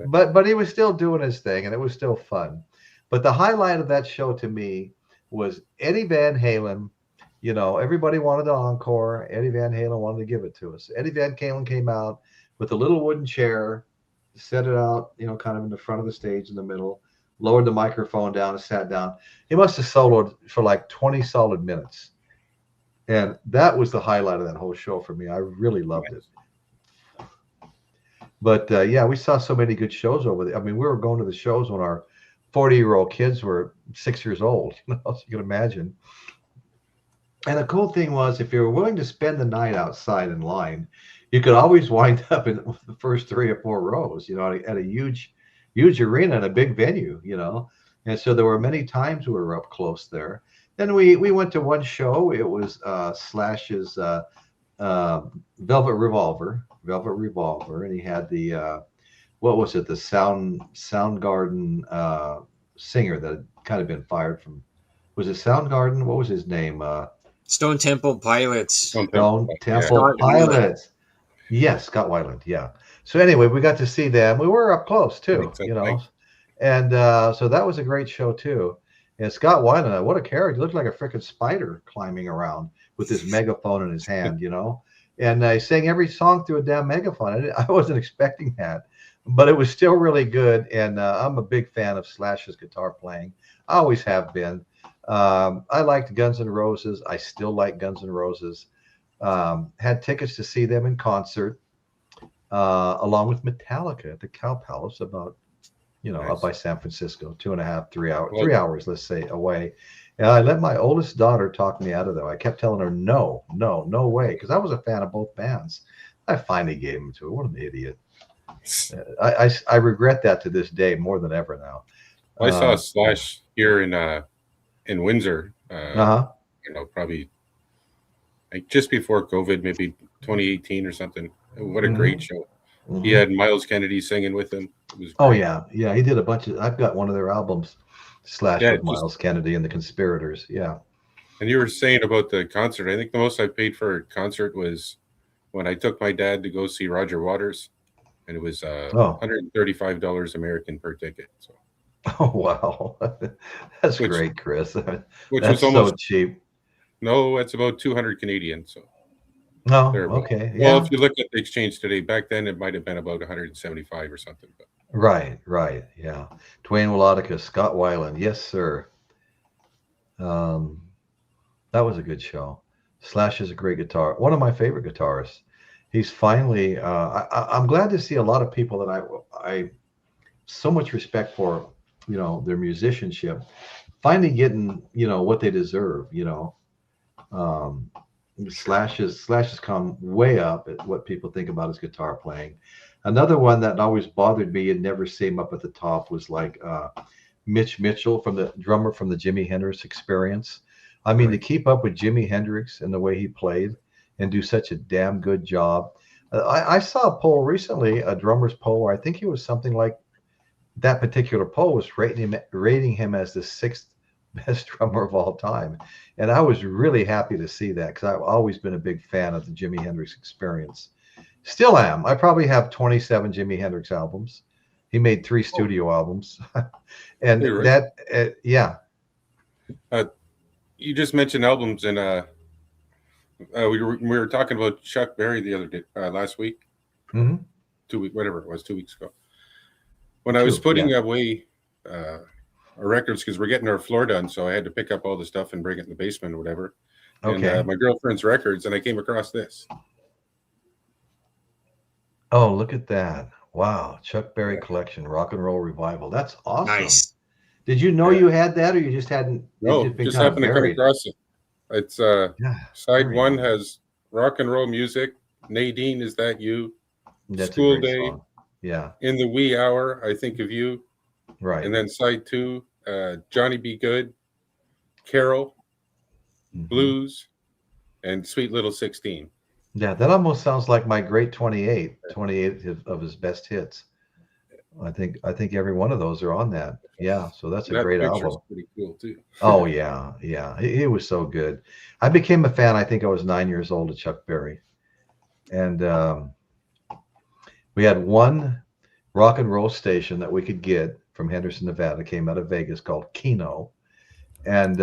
but he was still doing his thing, and it was still fun. But the highlight of that show to me was Eddie Van Halen. Everybody wanted an encore. Eddie Van Halen wanted to give it to us. Eddie Van Halen came out with a little wooden chair, set it out, kind of in the front of the stage in the middle, lowered the microphone down and sat down. He must have soloed for like 20 solid minutes. And that was the highlight of that whole show for me. I really loved it. But yeah, we saw so many good shows over there. I mean, we were going to the shows when our 40-year-old kids were 6 years old, so you can imagine. And the cool thing was, if you were willing to spend the night outside in line, you could always wind up in the first 3 or 4 rows, at a huge arena and a big venue, And so there were many times we were up close there. Then we went to one show. It was Slash's Velvet Revolver, and he had the what was it? The Soundgarden singer that had kind of been fired from. Was it Soundgarden? What was his name? Stone Temple Pilots. Stone Temple Pilots. Yes, Scott Weiland. Yeah. So anyway, we got to see them. We were up close too, And so that was a great show too. And Scott Weiland, what a character! He looked like a freaking spider climbing around with his megaphone in his hand, And I sang every song through a damn megaphone. I wasn't expecting that, but it was still really good. And I'm a big fan of Slash's guitar playing. I always have been. I liked Guns N' Roses. I still like Guns N' Roses. Had tickets to see them in concert, along with Metallica at the Cow Palace, about up Nice. by San Francisco, 2.5, 3 hours, Well, 3 hours, let's say, away. And I let my oldest daughter talk me out of that. I kept telling her, no, no, no way, because I was a fan of both bands. I finally gave them to her. What an idiot. I regret that to this day more than ever now. I saw Slash here in Windsor. Uh-huh. Probably like just before COVID, maybe 2018 or something. What a great show! Mm-hmm. He had Miles Kennedy singing with him. It was great. Oh yeah, yeah. He did a bunch of. I've got one of their albums, Slash Yeah, with Miles Kennedy and the Conspirators. Yeah. And you were saying about the concert. I think the most I paid for a concert was when I took my dad to go see Roger Waters, and it was $135 American per ticket. So. Oh wow, that's great, Chris. Which that's was almost so cheap. No, it's about 200 Canadian. So. No, okay, well, yeah. if you look at the exchange today, back then it might have been about 175 or something. But. Right, yeah. Dwayne Melodica, Scott Weiland, yes, sir. That was a good show. Slash is a great guitar. One of my favorite guitarists. He's finally. I'm glad to see a lot of people that I so much respect for. Their musicianship, finally getting what they deserve. Slash has come way up at what people think about his guitar playing. Another one that always bothered me and never see him up at the top was like Mitch Mitchell, the drummer from the Jimi Hendrix Experience. I mean, right. To keep up with Jimi Hendrix and the way he played and do such a damn good job. I saw a poll recently, a drummer's poll, where I think it was something like that particular poll was rating him as the sixth best drummer of all time. And I was really happy to see that because I've always been a big fan of the Jimi Hendrix Experience. Still am. I probably have 27 Jimi Hendrix albums. He made 3 studio albums. And right. Yeah. You just mentioned albums, and we were talking about Chuck Berry the other day, last week. Mm-hmm. 2 weeks, whatever it was, 2 weeks ago. When I was putting away our records, because we're getting our floor done, so I had to pick up all the stuff and bring it in the basement or whatever. Okay. And my girlfriend's records, and I came across this. Oh, look at that. Wow. Chuck Berry collection, Rock and Roll Revival. That's awesome. Nice. Did you know you had that, or you just hadn't? No, just happened to come across it. It's side 1 has Rock and Roll Music. Nadine, Is That You? That's School Day. Song. Yeah. In the Wee Hour, I Think of You. Right. And then side 2, Johnny Be Good, Carol, Blues, and Sweet Little 16. Yeah, that almost sounds like my great 28 of his best hits. I think every one of those are on that. Yeah, so that's a great album. Pretty cool too. Oh yeah, he was so good. I became a fan. I think I was 9 years old of Chuck Berry, and we had one rock and roll station that we could get from Henderson, Nevada. Came out of Vegas, called Kino, and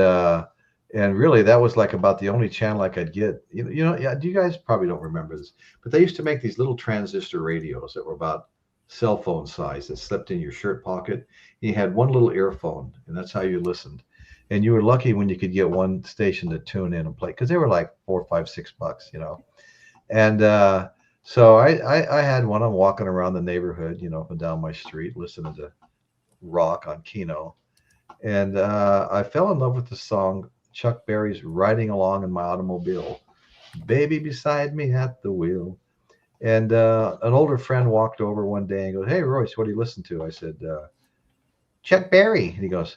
really that was like about the only channel I could get. Yeah. You guys probably don't remember this, but they used to make these little transistor radios that were about cell phone size that slipped in your shirt pocket. You had one little earphone, and that's how you listened. And you were lucky when you could get one station to tune in and play, because they were like $4, $5, $6, And so I had one. I'm walking around the neighborhood, up and down my street, listening to rock on Kino, and I fell in love with the song Chuck Berry's "Riding Along in My Automobile," baby beside me at the wheel. And an older friend walked over one day and goes, "Hey, Royce, what do you listen to?" I said, "Chuck Berry." And he goes,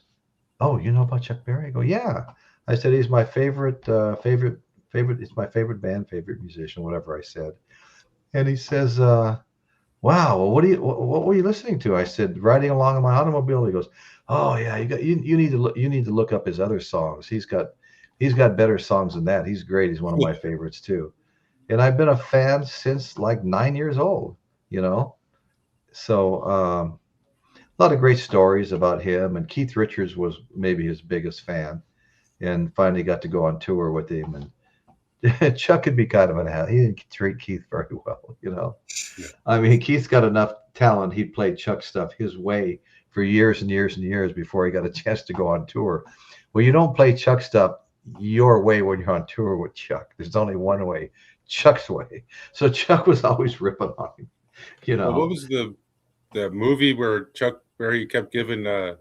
"Oh, you know about Chuck Berry?" I go, "Yeah." I said, "He's my favorite. It's my favorite band, favorite musician, whatever I said." And he says, "Wow, well, what were you listening to?" I said, "Riding Along in My Automobile." He goes, "Oh yeah, you need to look up his other songs. He's got better songs than that. He's great. He's one of my favorites too." And I've been a fan since like 9 years old, So a lot of great stories about him. And Keith Richards was maybe his biggest fan, and finally got to go on tour with him. And Chuck could be kind of he didn't treat Keith very well, Yeah. I mean, Keith's got enough talent. He played Chuck stuff his way for years and years and years before he got a chance to go on tour. Well, you don't play Chuck stuff your way when you're on tour with Chuck. There's only one way, Chuck's way. So Chuck was always ripping on him, you Well, what know. was the movie where Chuck Berry kept giving uh,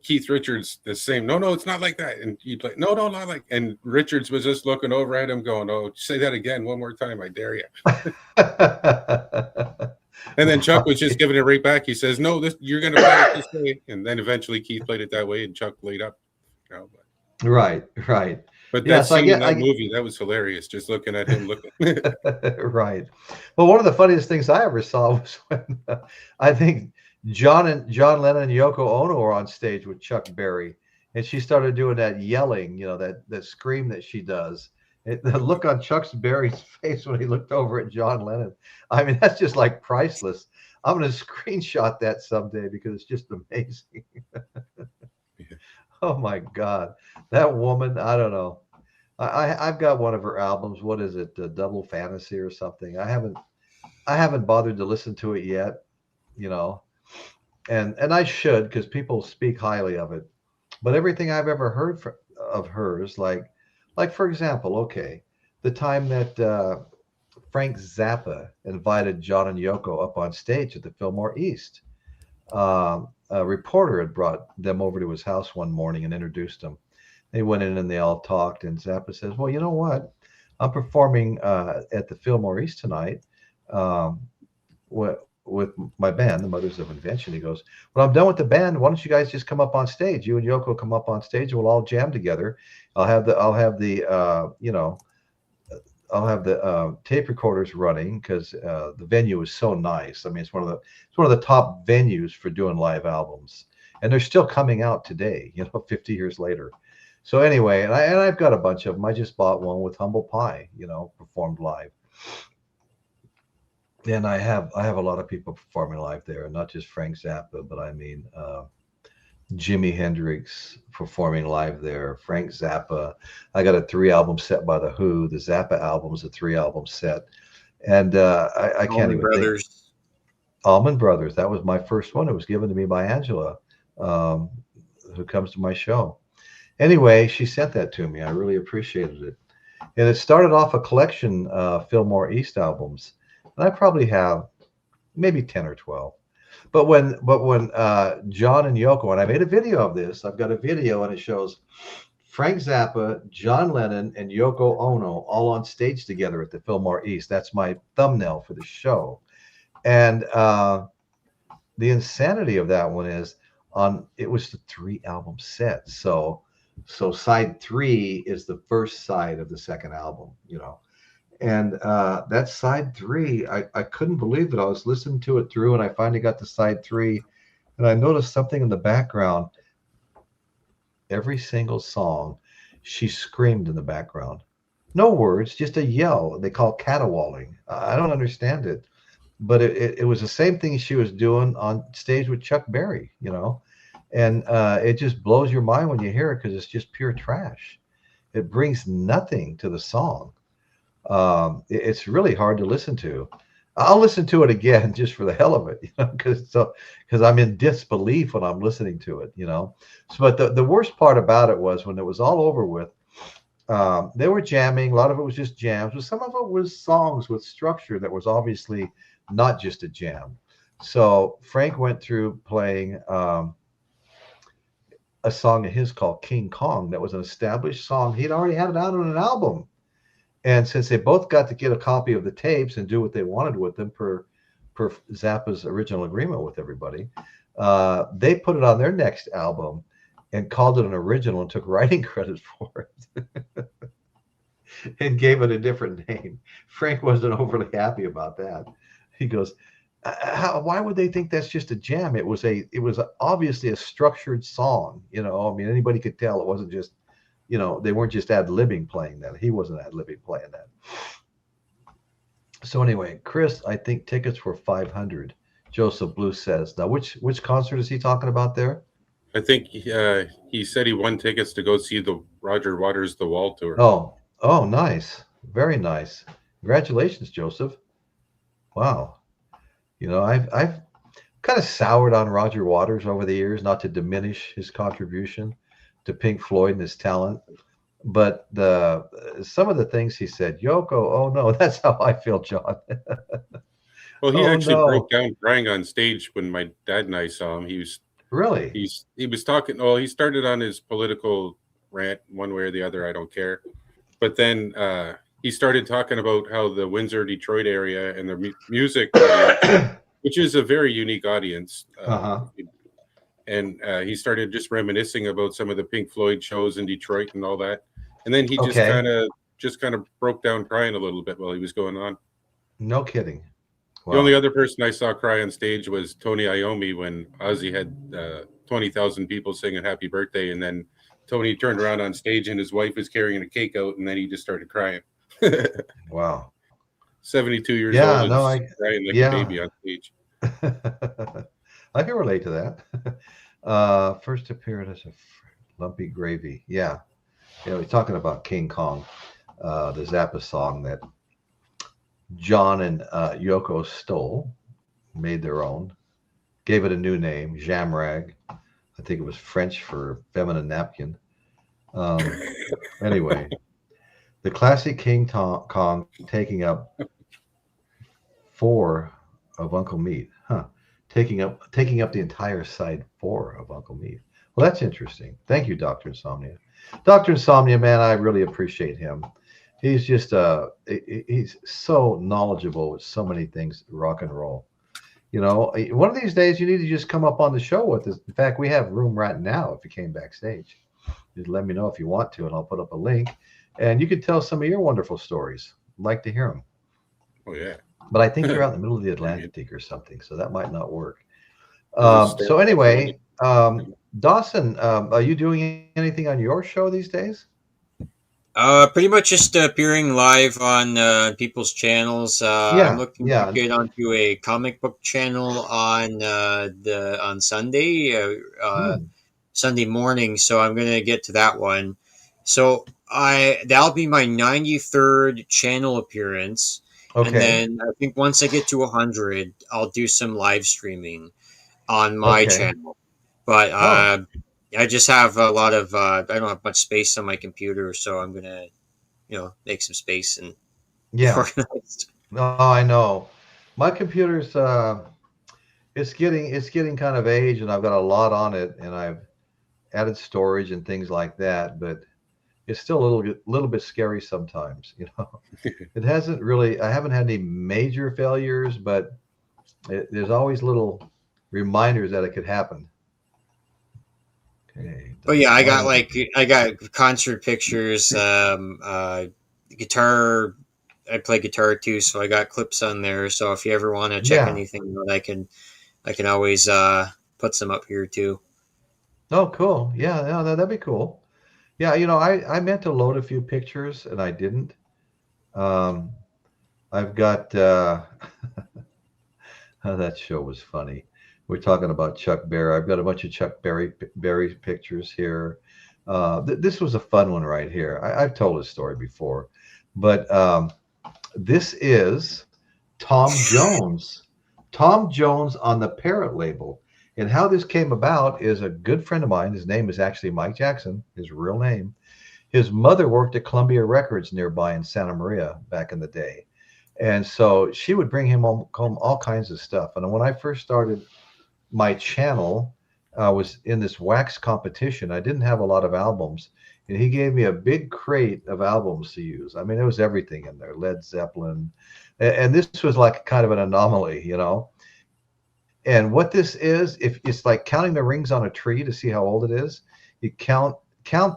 Keith Richards the same? No, it's not like that. And he'd like, no, not like. And Richards was just looking over at him, going, "Oh, say that again one more time, I dare you." And then Chuck was just giving it right back. He says, "No, this you're going to play it this way." And then eventually Keith played it that way, and Chuck laid up. You know, Right. but Yeah, that so scene in that movie, that was hilarious. Just looking at him looking. right. Well, one of the funniest things I ever saw was when I think John Lennon and Yoko Ono were on stage with Chuck Berry, and she started doing that yelling, that scream that she does. The look on Chuck Berry's face when he looked over at John Lennon. I mean, that's just like priceless. I'm going to screenshot that someday because it's just amazing. Oh my God, that woman! I don't know. I've got one of her albums. What is it? Double Fantasy or something? I haven't bothered to listen to it yet. You know, and I should because people speak highly of it. But everything I've ever heard of hers, like for example, okay, the time that Frank Zappa invited John and Yoko up on stage at the Fillmore East. A reporter had brought them over to his house one morning and introduced them. They went in and they all talked. And Zappa says, "Well, you know what? I'm performing at the Fillmore East tonight um, with my band, the Mothers of Invention." He goes, "When I'm done with the band, why don't you guys just come up on stage? You and Yoko come up on stage, and we'll all jam together. I'll have the tape recorders running because the venue is so nice. I mean, it's one of the top venues for doing live albums, and they're still coming out today. 50 years later. So anyway, and I've got a bunch of them. I just bought one with Humble Pie, performed live, and I have a lot of people performing live there, and not just Frank Zappa, but I mean Jimi Hendrix performing live there, Frank Zappa. I got a 3-album set by The Who. The Zappa album is a 3-album set. And I can't even think. Allman Brothers. That was my first one. It was given to me by Angela, who comes to my show. Anyway, she sent that to me. I really appreciated it. And it started off a collection of Fillmore East albums. And I probably have maybe 10 or 12. But when John and Yoko, and I made a video of this, I've got a video and it shows Frank Zappa, John Lennon, and Yoko Ono all on stage together at the Fillmore East. That's my thumbnail for the show. And the insanity of that one is it was the 3-album set. So side 3 is the first side of the second album, And that side 3, I couldn't believe that I was listening to it through, and I finally got to side 3, and I noticed something in the background. Every single song, she screamed in the background. No words, just a yell. They call caterwauling. I don't understand it, but it was the same thing she was doing on stage with Chuck Berry, and it just blows your mind when you hear it because it's just pure trash. It brings nothing to the song. It's really hard to listen to. I'll listen to it again just for the hell of it, because I'm in disbelief when I'm listening to it, So, but the worst part about it was when it was all over with, they were jamming. A lot of it was just jams, but some of it was songs with structure that was obviously not just a jam. So Frank went through playing a song of his called King Kong. That was an established song. He'd already had it out on an album. And since they both got to get a copy of the tapes and do what they wanted with them per Zappa's original agreement with everybody, they put it on their next album and called it an original and took writing credit for it and gave it a different name. Frank wasn't overly happy about that. He goes, why would they think that's just a jam? It was obviously a structured song. I mean, anybody could tell it wasn't just, they weren't just ad-libbing playing that. He wasn't ad-libbing playing that. So anyway, Chris, I think tickets were $500. Joseph Blue says. Now, which concert is he talking about there? I think he said he won tickets to go see the Roger Waters The Wall tour. Oh, nice. Very nice. Congratulations, Joseph. Wow. I've kind of soured on Roger Waters over the years, not to diminish his contribution, to Pink Floyd and his talent. But some of the things he said, Yoko, oh no, that's how I feel, John. Well, he Oh actually no, broke down crying on stage when my dad and I saw him. really? He was talking. Well, he started on his political rant one way or the other. I don't care. But then he started talking about how the Windsor, Detroit area and the music audience, which is a very unique audience. Uh-huh. And he started just reminiscing about some of the Pink Floyd shows in Detroit and all that. And then he Okay. just kind of broke down crying a little bit while he was going on. No kidding. The only Wow. other person I saw cry on stage was Tony Iommi when Ozzy had 20,000 people singing Happy Birthday. And then Tony turned around on stage and his wife was carrying a cake out. And then he just started crying. Wow. 72 years Yeah, old no, is crying like a yeah. baby on stage. I can relate to that. First appearance as a lumpy gravy. Yeah. He's talking about King Kong, the Zappa song that John and Yoko stole, made their own, gave it a new name, Jamrag. I think it was French for feminine napkin. Anyway, the classic King Kong taking up 4 of Uncle Meat. Huh. Taking up the entire side 4 of Uncle Meat. Well, that's interesting. Thank you, Dr. Insomnia. Dr. Insomnia, man, I really appreciate him. He's just he's so knowledgeable with so many things rock and roll. One of these days you need to just come up on the show with us. In fact, we have room right now if you came backstage. Just let me know if you want to, and I'll put up a link. And you could tell some of your wonderful stories. I'd like to hear them. Oh, yeah. But I think you're out in the middle of the Atlantic or something, so that might not work. So anyway, Dawson, are you doing anything on your show these days? Pretty much just appearing live on people's channels. I'm looking to get onto a comic book channel on Sunday, Sunday morning. So I'm gonna get to that one. So that'll be my 93rd channel appearance. Okay. And then I think once I get to 100, I'll do some live streaming on my channel. But I just have a lot of I don't have much space on my computer, so I'm gonna make some space and organized. Oh, I know. My computer's it's getting kind of aged, and I've got a lot on it, and I've added storage and things like that, but it's still a little bit scary sometimes. It hasn't really. I haven't had any major failures, but there's always little reminders that it could happen. Okay. Oh yeah, I got concert pictures, guitar. I play guitar too, so I got clips on there. So if you ever want to check anything out, I can always put some up here too. Oh, cool. Yeah, that'd be cool. Yeah, I meant to load a few pictures and I didn't. I've got that show was funny. We're talking about Chuck Berry. I've got a bunch of Chuck Berry pictures here. This was a fun one right here. I've told this story before, but this is Tom Jones. Tom Jones on the Parrot label. And how this came about is a good friend of mine. His name is actually Mike Jackson, his real name. His mother worked at Columbia Records nearby in Santa Maria back in the day. And so she would bring him home all kinds of stuff. And when I first started my channel, I was in this wax competition. I didn't have a lot of albums. And he gave me a big crate of albums to use. I mean, there was everything in there, Led Zeppelin. And this was like kind of an anomaly, And what this is, if it's like counting the rings on a tree to see how old it is, you count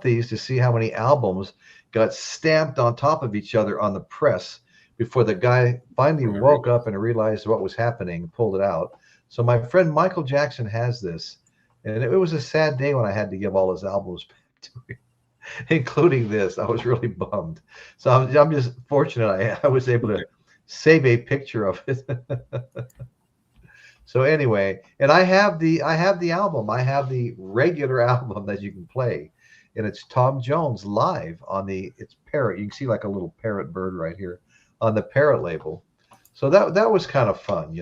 these to see how many albums got stamped on top of each other on the press before the guy finally woke up and realized what was happening and pulled it out. So my friend Michael Jackson has this, and it was a sad day when I had to give all his albums back to him, including this. I was really bummed. So I'm just fortunate I was able to save a picture of it. So anyway, and I have the album. I have the regular album that you can play, and it's Tom Jones live on it's Parrot. You can see like a little parrot bird right here on the Parrot label. So that was kind of fun,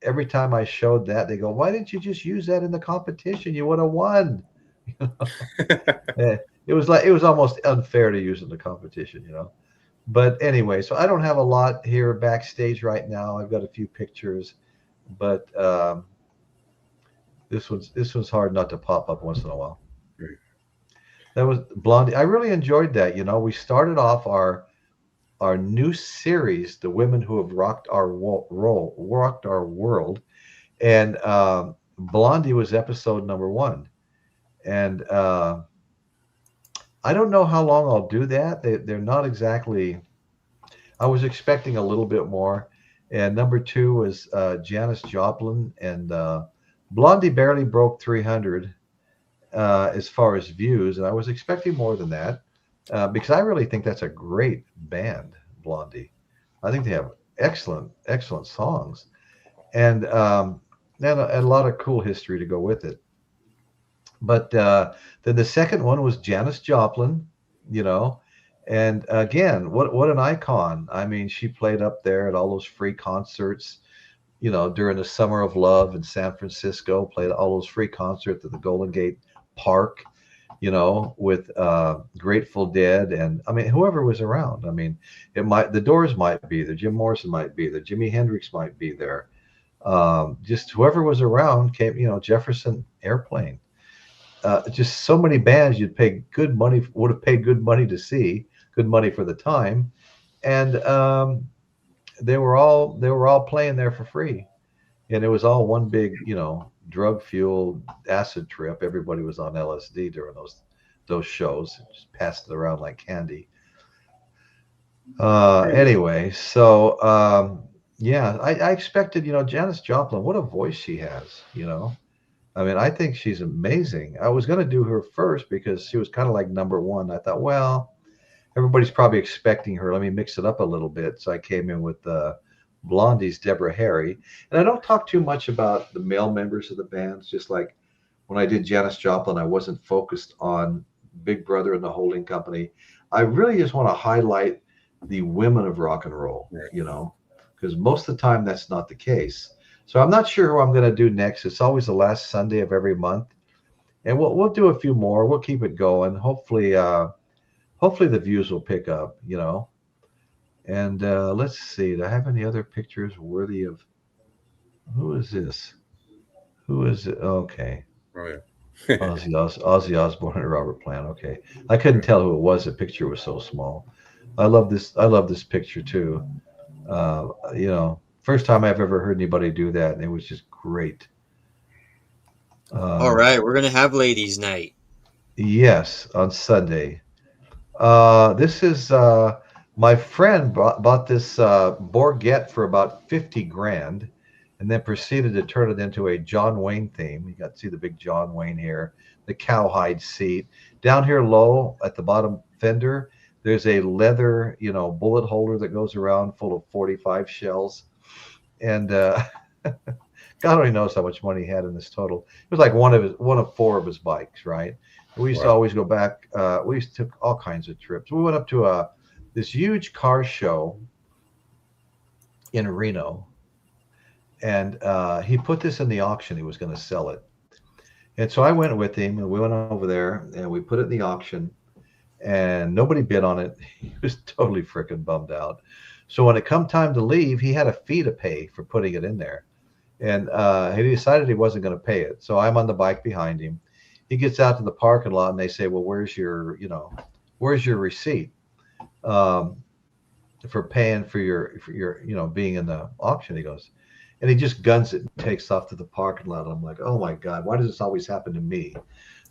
every time I showed that, they go, "Why didn't you just use that in the competition? You would have won." Eh, it was almost unfair to use in the competition, But anyway, so I don't have a lot here backstage right now. I've got a few pictures, but this one's hard not to pop up once in a while. Right. That was Blondie. I really enjoyed that. We started off our new series, "The Women Who Have Rocked Our World," and Blondie was episode number 1. And I don't know how long I'll do that. They're not exactly. I was expecting a little bit more. And number 2 was Janis Joplin, and Blondie barely broke 300 as far as views, and I was expecting more than that because I really think that's a great band, Blondie. I think they have excellent, excellent songs, and a lot of cool history to go with it. But then the second one was Janis Joplin, and again, what an icon. I mean, she played up there at all those free concerts, during the Summer of Love in San Francisco, played all those free concerts at the Golden Gate Park, with Grateful Dead, and I mean, whoever was around. I mean, the Doors might be there, Jim Morrison might be there, Jimi Hendrix might be there. Just whoever was around came, Jefferson Airplane. Just so many bands would have paid good money to see, good money for the time, and they were all playing there for free, and it was all one big, drug fueled acid trip. Everybody was on LSD during those shows, just passed it around like candy. Anyway, so yeah, I expected, Janis Joplin, what a voice she has, I mean, I think she's amazing. I was going to do her first because she was kind of like number 1. I thought, well, everybody's probably expecting her. Let me mix it up a little bit. So I came in with Blondie's Deborah Harry. And I don't talk too much about the male members of the bands. Just like when I did Janis Joplin, I wasn't focused on Big Brother and the holding company. I really just want to highlight the women of rock and roll, because most of the time that's not the case. So I'm not sure who I'm going to do next. It's always the last Sunday of every month, and we'll do a few more. We'll keep it going. Hopefully the views will pick up, And let's see. Do I have any other pictures worthy of? Who is this? Who is it? Okay. Oh yeah. Ozzy Osbourne and Robert Plant. Okay, I couldn't tell who it was. The picture was so small. I love this picture too. First time I've ever heard anybody do that, and it was just great. All right, we're gonna have ladies' night. Yes, on Sunday. This is my friend bought this Borgette for about 50 grand, and then proceeded to turn it into a John Wayne theme. You got to see the big John Wayne here, the cowhide seat. Down here low at the bottom fender, there's a leather, bullet holder that goes around full of 45 shells. And God only knows how much money he had in this total. It was like one of 4 of his bikes, right? We used to always go back. We used to take all kinds of trips. We went up to this huge car show in Reno, and he put this in the auction. He was going to sell it, and so I went with him, and we went over there, and we put it in the auction, and nobody bid on it. He was totally freaking bummed out. So when it come time to leave, he had a fee to pay for putting it in there, and he decided he wasn't going to pay it. So I'm on the bike behind him. He gets out to the parking lot, and they say, "Well, where's your receipt for paying for your being in the auction?" He goes, and he just guns it and takes off to the parking lot. I'm like, "Oh my God, why does this always happen to me?"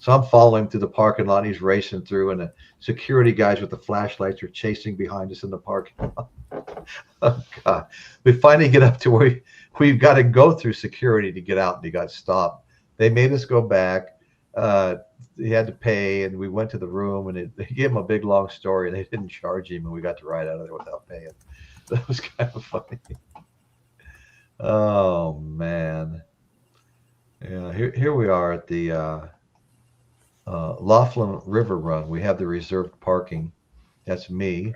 So I'm following through the parking lot. And he's racing through, and the security guys with the flashlights are chasing behind us in the parking lot. Oh God! We finally get up to where we've got to go through security to get out, and he got stopped. They made us go back. He had to pay, and we went to the room, and they gave him a big long story, and they didn't charge him, and we got to ride out of there without paying. That was kind of funny. Oh man! Yeah, here we are at the Laughlin River Run. We have the reserved parking. That's me.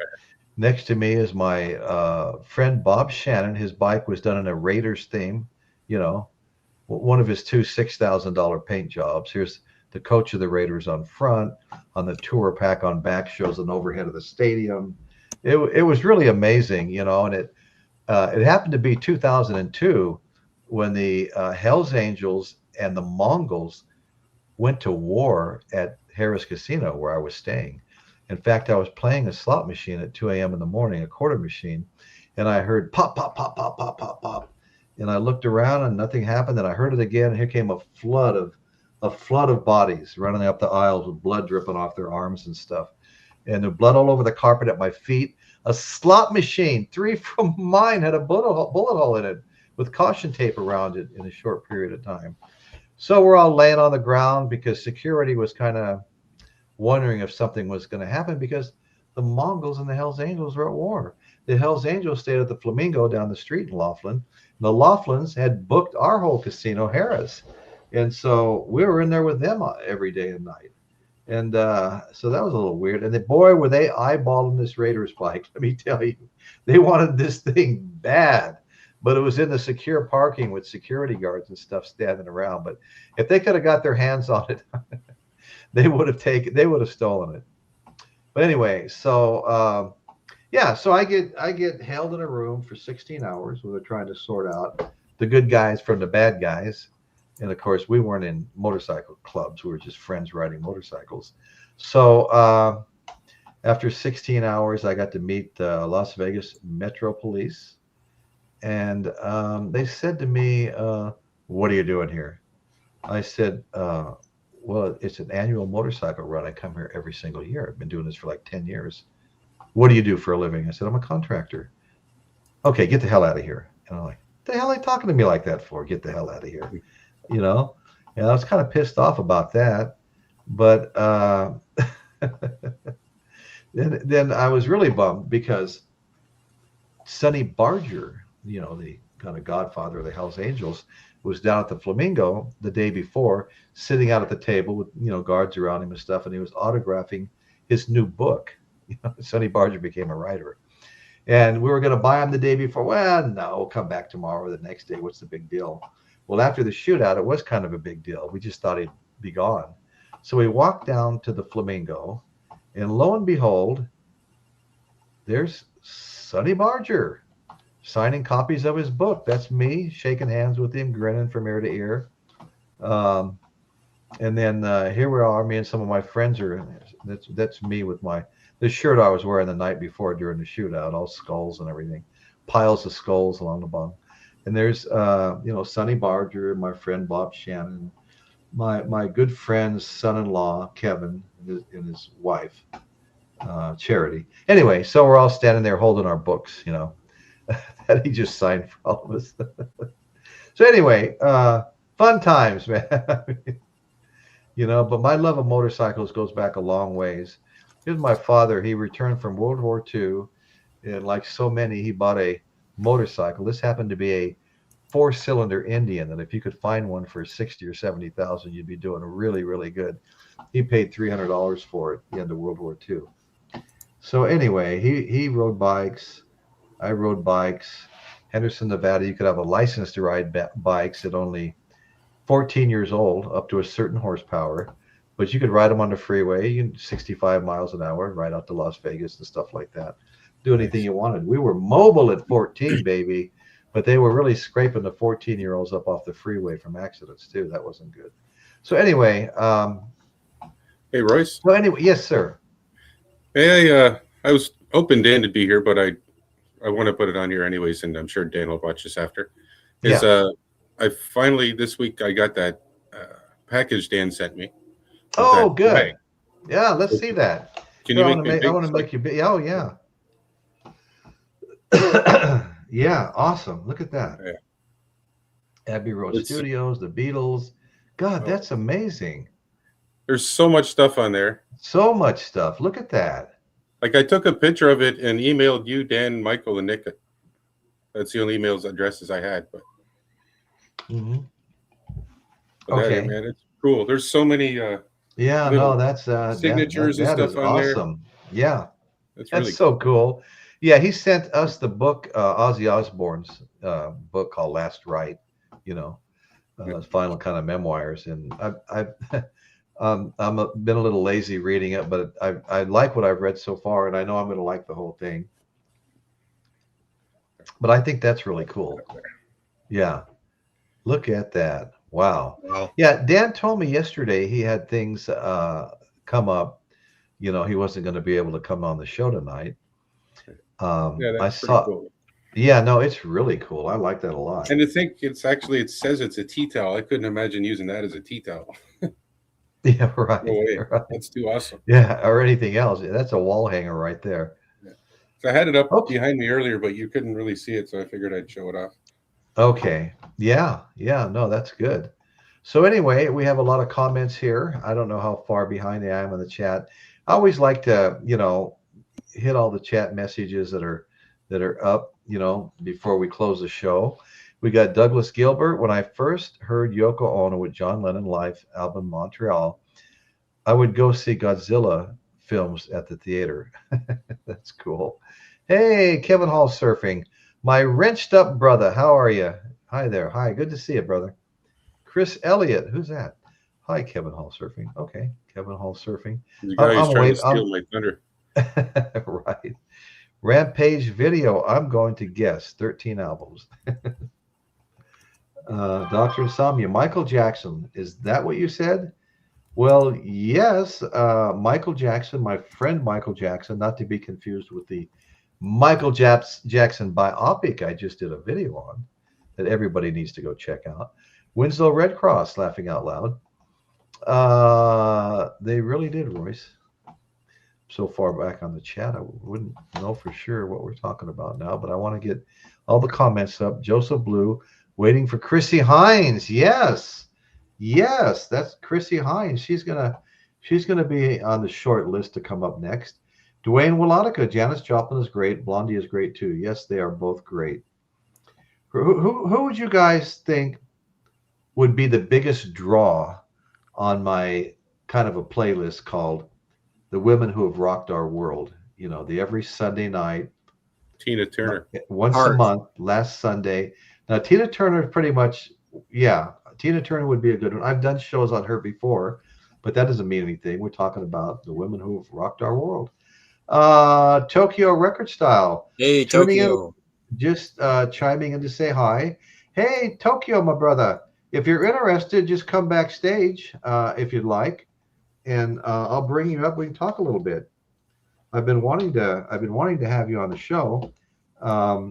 Next to me is my friend Bob Shannon. His bike was done in a Raiders theme, one of his 2 $6,000 paint jobs. Here's the coach of the Raiders on front. On the tour pack on back shows an overhead of the stadium. It was really amazing, you know, and it happened to be 2002 when the Hells Angels and the Mongols went to war at Harris Casino where I was staying. In fact, I was playing a slot machine at 2 a.m. in the morning, a quarter machine, and I heard pop, pop, pop, pop, pop, pop, pop. And I looked around and nothing happened. And I heard it again. And here came a flood of bodies running up the aisles with blood dripping off their arms and stuff. And the blood all over the carpet at my feet. A slot machine, 3 from mine, had a bullet hole in it with caution tape around it in a short period of time. So we're all laying on the ground because security was kind of wondering if something was going to happen because the Mongols and the Hells Angels were at war. The Hells Angels stayed at the Flamingo down the street in Laughlin. The Laughlins had booked our whole casino, Harris. And so we were in there with them every day and night. And so that was a little weird. And boy, were they eyeballing this Raiders bike. Let me tell you, they wanted this thing bad. But it was in the secure parking with security guards and stuff standing around. But if they could have got their hands on it, they would have stolen it. But anyway, so so I get held in a room for 16 hours where they're trying to sort out the good guys from the bad guys. And of course, we weren't in motorcycle clubs. We were just friends riding motorcycles. So after 16 hours, I got to meet the Las Vegas Metro Police. And they said to me, what are you doing here? I said, well, it's an annual motorcycle run. I come here every single year. I've been doing this for like 10 years. What do you do for a living? I said, I'm a contractor. Okay, get the hell out of here. And I'm like, the hell are you talking to me like that for? Get the hell out of here. You know? And I was kind of pissed off about that. But then I was really bummed because Sonny Barger, you know, the kind of godfather of the Hells Angels, was down at the Flamingo the day before, sitting out at the table with, you know, guards around him and stuff, and he was autographing his new book. You know, Sonny Barger became a writer. And we were going to buy him the day before. Well, no, come back tomorrow or the next day. What's the big deal? Well, after the shootout, it was kind of a big deal. We just thought he'd be gone. So we walked down to the Flamingo, and lo and behold, there's Sonny Barger signing copies of his book. That's me shaking hands with him, grinning from ear to ear. And then here we are, me and some of my friends are in there. That's me with the shirt I was wearing the night before during the shootout, all skulls and everything, piles of skulls along the bottom. And there's, you know, Sonny Barger, my friend Bob Shannon, my good friend's son-in-law, Kevin, and his wife, Charity. Anyway, so we're all standing there holding our books, you know, that he just signed for all of us. So anyway, fun times, man. You know, but my love of motorcycles goes back a long ways. Here's my father. He returned from World War II, and like so many, he bought a motorcycle. This happened to be a 4-cylinder Indian, and if you could find one for 60 or 70,000, you'd be doing really, really good. He paid $300 for it at the end of World War II. So anyway, he rode bikes. I rode bikes. Henderson, Nevada, you could have a license to ride bikes at only 14 years old, up to a certain horsepower, but you could ride them on the freeway, 65 miles an hour, right out to Las Vegas and stuff like that. Do anything you wanted. We were mobile at 14, baby, but they were really scraping the 14-year-olds up off the freeway from accidents too. That wasn't good. So anyway, hey Royce. So anyway, yes, sir. Hey, I was hoping Dan to be here, but I want to put it on here anyways, and I'm sure Dan will watch this after. I finally this week I got that package Dan sent me. Oh, good. Bag. Yeah, let's see that. Can you make me? I want to make you big. Oh, yeah. Yeah, awesome. Look at that. Yeah. Abbey Road Studios, the Beatles. God, that's amazing. There's so much stuff on there. So much stuff. Look at that. Like I took a picture of it and emailed you, Dan, Michael, and Nick. That's the only emails addresses I had. But okay, man, it's cool. There's so many. That's signatures and stuff on there. Awesome. Yeah, that's really so cool. Yeah, he sent us the book, Ozzy Osbourne's book called Last Ride. You know, his final kind of memoirs, and been a little lazy reading it, but I like what I've read so far, and I know I'm going to like the whole thing. But I think that's really cool. Yeah, look at that. Wow. Well, Yeah, Dan told me yesterday he had things come up. You know, he wasn't going to be able to come on the show tonight. Yeah, I that's pretty saw. cool. Yeah, no, it's really cool. I like that a lot. And to think it's actually, it says it's a tea towel. I couldn't imagine using that as a tea towel. Yeah, right. No way. Right. That's too awesome. Yeah, or anything else. That's a wall hanger right there. Yeah. So I had it up Okay. behind me earlier, but you couldn't really see it, so I figured I'd show it off. Okay. Yeah. Yeah. No, that's good. So anyway, we have a lot of comments here. I don't know how far behind I am in the chat. I always like to, hit all the chat messages that are up, before we close the show. We got Douglas Gilbert. When I first heard Yoko Ono with John Lennon live album Montreal, I would go see Godzilla films at the theater. That's cool. Hey, Kevin Hall surfing. My wrenched up brother. How are you? Hi there. Hi. Good to see you, brother. Chris Elliott. Who's that? Hi, Kevin Hall surfing. Okay. Kevin Hall surfing. The guy who's trying to steal my thunder. Right. Rampage Video. I'm going to guess 13 albums. Dr. Insomnia. Michael Jackson. Is that what you said? Well, yes. Michael Jackson, my friend Michael Jackson, not to be confused with the Michael Jackson biopic I just did a video on that everybody needs to go check out. Winslow Red Cross, laughing out loud. They really did, Royce. So far back on the chat, I wouldn't know for sure what we're talking about now, but I want to get all the comments up. Joseph Blue, waiting for Chrissy Hines. Yes, that's Chrissy Hines. She's gonna be on the short list to come up next. Dwayne Wolonica, Janis Joplin is great. Blondie is great too. Yes, they are both great. Who would you guys think would be the biggest draw on my kind of a playlist called The Women Who Have Rocked Our World? The every Sunday night. Tina Turner. Once a month, last Sunday. Now, Tina Turner pretty much, yeah, Tina Turner would be a good one. I've done shows on her before, but that doesn't mean anything. We're talking about the women who have rocked our world. Tokyo Record Style. hey, Tokyo. Just chiming in to say hi. Hey, Tokyo, my brother. If you're interested, just come backstage if you'd like, and I'll bring you up. We can talk a little bit. I've been wanting to have you on the show. I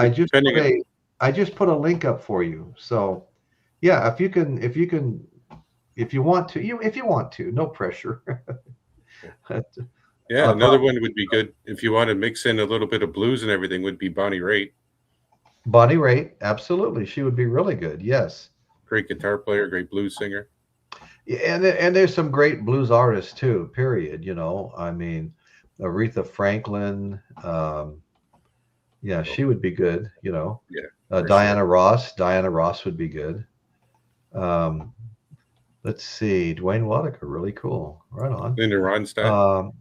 just put a link up for you. So yeah, if you want to, no pressure. Yeah, another one would be good if you want to mix in a little bit of blues and everything would be Bonnie Raitt. Bonnie Raitt, absolutely. She would be really good. Yes. Great guitar player, great blues singer. Yeah, and there's some great blues artists too, period. I mean, Aretha Franklin, yeah, she would be good, Yeah. Diana Ross would be good. Let's see, Dwayne Wolonica, really cool. Right on. Linda Ronstadt.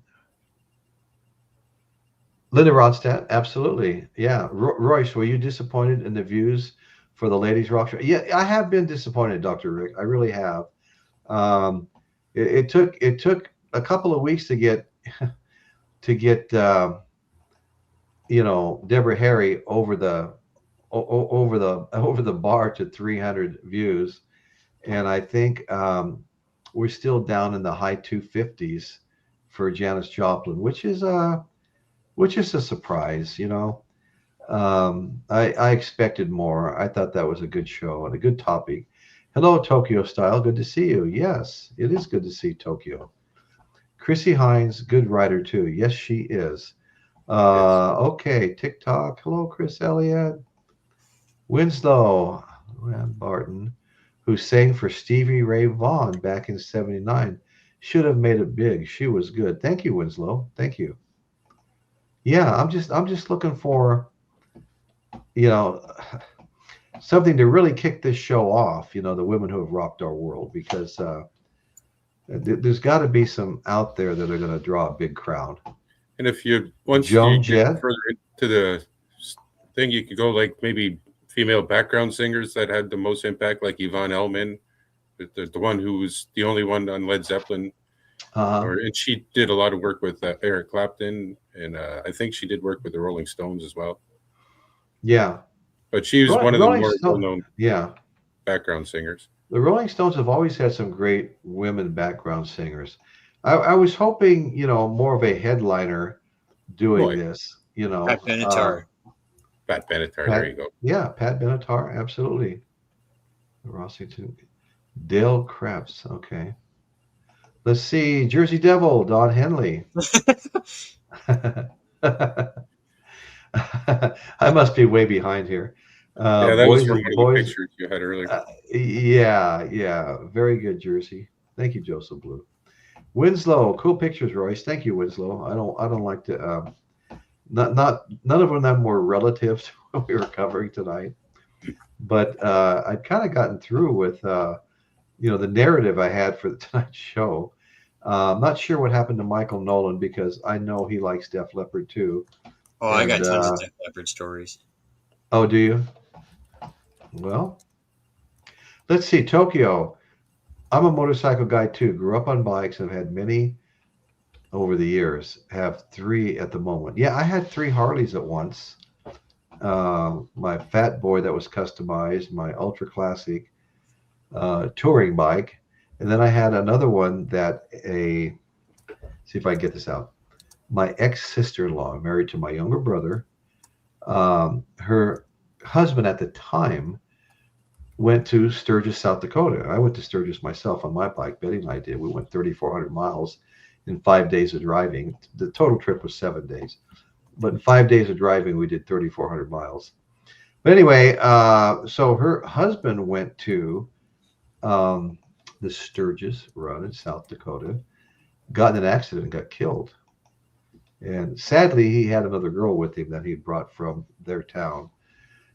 Linda Ronstadt, absolutely. Yeah. Royce, were you disappointed in the views for the Ladies Rock Show? Yeah, I have been disappointed, Dr. Rick. I really have. It took a couple of weeks to get Deborah Harry over the bar to 300 views, and I think we're still down in the high 250s for Janis Joplin, which is a surprise. I expected more. I thought that was a good show and a good topic. Hello, Tokyo Style. Good to see you. Yes, it is good to see Tokyo. Chrissy Hines, good writer too. Yes, she is. Okay, TikTok. Hello, Chris Elliott. Winslow, Rand Barton, who sang for Stevie Ray Vaughan back in '79, should have made it big. She was good. Thank you, Winslow. Thank you. Yeah, I'm just looking for, something to really kick this show off. The women who have rocked our world, because there's got to be some out there that are going to draw a big crowd. And if once Joan you get Jett? further into the thing, you could go like maybe female background singers that had the most impact, like Yvonne Elliman the one who was the only one on Led Zeppelin, Uh-huh. and she did a lot of work with Eric Clapton, and I think she did work with the Rolling Stones as well. Yeah. But she was one of the more well-known background singers. The Rolling Stones have always had some great women background singers. I was hoping, more of a headliner doing this, Pat Benatar. Pat Benatar, there you go. Yeah, Pat Benatar, absolutely. Rossington. Dale Krebs, okay. Let's see, Jersey Devil, Don Henley. I must be way behind here. That was from one of the pictures you had earlier. Yeah. Very good, Jersey. Thank you, Joseph Blue. Winslow, cool pictures, Royce. Thank you, Winslow. I don't like to. None of them were relative to what we were covering tonight, but I'd kind of gotten through with the narrative I had for tonight's show. I'm not sure what happened to Michael Nolan because I know he likes Def Leppard too. Oh, I got tons of Def Leppard stories. Oh, do you? Well, let's see. Tokyo. I'm a motorcycle guy too. Grew up on bikes and have had many over the years. Have 3 at the moment. Yeah, I had 3 Harleys at once. My Fat Boy that was customized, my Ultra Classic touring bike, and then I had another one that see if I can get this out. My ex-sister-in-law, married to my younger brother, her husband at the time went to Sturgis, South Dakota. I went to Sturgis myself on my bike. Betty and I did. We went 3,400 miles in 5 days of driving. The total trip was 7 days. But in 5 days of driving, we did 3,400 miles. But anyway, so her husband went to the Sturgis run in South Dakota, got in an accident and got killed. And sadly, he had another girl with him that he brought from their town.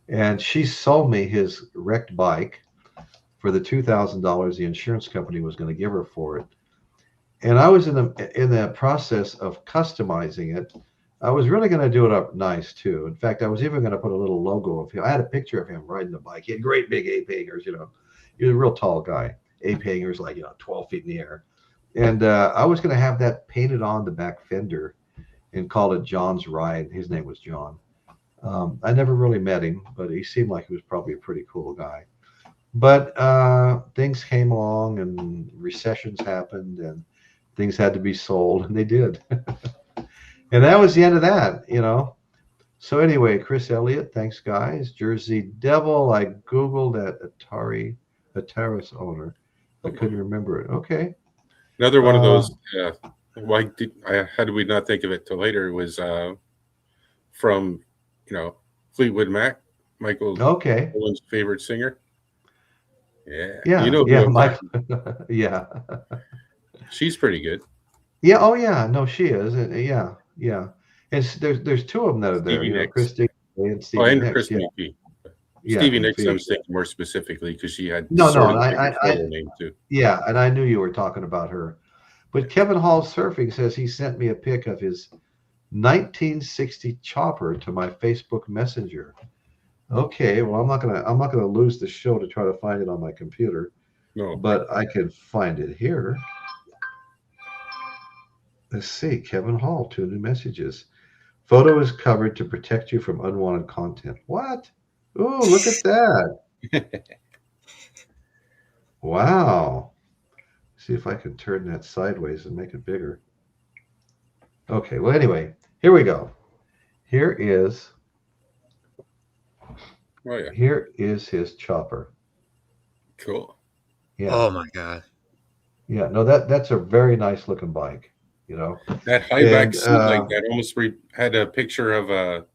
And she sold me his wrecked bike for the $2,000 the insurance company was going to give her for it. And I was in the process of customizing it. I was really going to do it up nice too. In fact, I was even going to put a little logo of him. I had a picture of him riding the bike. He had great big ape hangers, He was a real tall guy. Ape hangers like 12 feet in the air. And I was going to have that painted on the back fender and call it John's Ride. His name was John. I never really met him, but he seemed like he was probably a pretty cool guy. But things came along and recessions happened and things had to be sold, and they did. And that was the end of that, So anyway, Chris Elliott, thanks, guys. Jersey Devil, I Googled that Ataris owner. I couldn't remember it. Okay. Another one of those, how did we not think of it till later? It was from, Fleetwood Mac, Michael Nolan's favorite singer. Yeah. Mike. Yeah. She's pretty good. Yeah. Oh, yeah. No, she is. Yeah. And there's 2 of them that are there. Christy and Stevie Nicks. Chris McPhee. Stevie Nicks, I'm thinking more specifically because she had I name too. Yeah, and I knew you were talking about her. But Kevin Hall Surfing says he sent me a pic of his 1960 chopper to my Facebook Messenger. Okay, well I'm not gonna lose the show to try to find it on my computer. No, but I can find it here. Let's see, Kevin Hall, 2 new messages. Photo is covered to protect you from unwanted content. What? Oh, look at that. Wow. See if I can turn that sideways and make it bigger. Okay, well, anyway, here we go. Here is his chopper. Cool. Yeah. Oh my God. Yeah, no, that's a very nice looking bike, That high back seat like that almost had a picture of a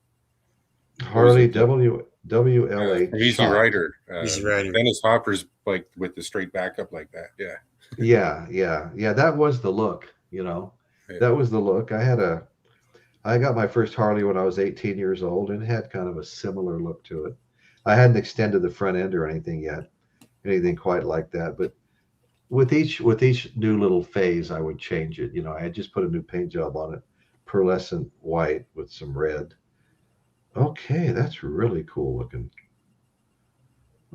Harley WLA Easy Rider. Easy Rider. Dennis Hopper's like with the straight back up like that. Yeah. Yeah. That was the look, Yeah. That was the look. I got my first Harley when I was 18 years old and it had kind of a similar look to it. I hadn't extended the front end or anything yet, anything quite like that. But with each new little phase, I would change it. I had just put a new paint job on it, pearlescent white with some red. Okay, that's really cool looking.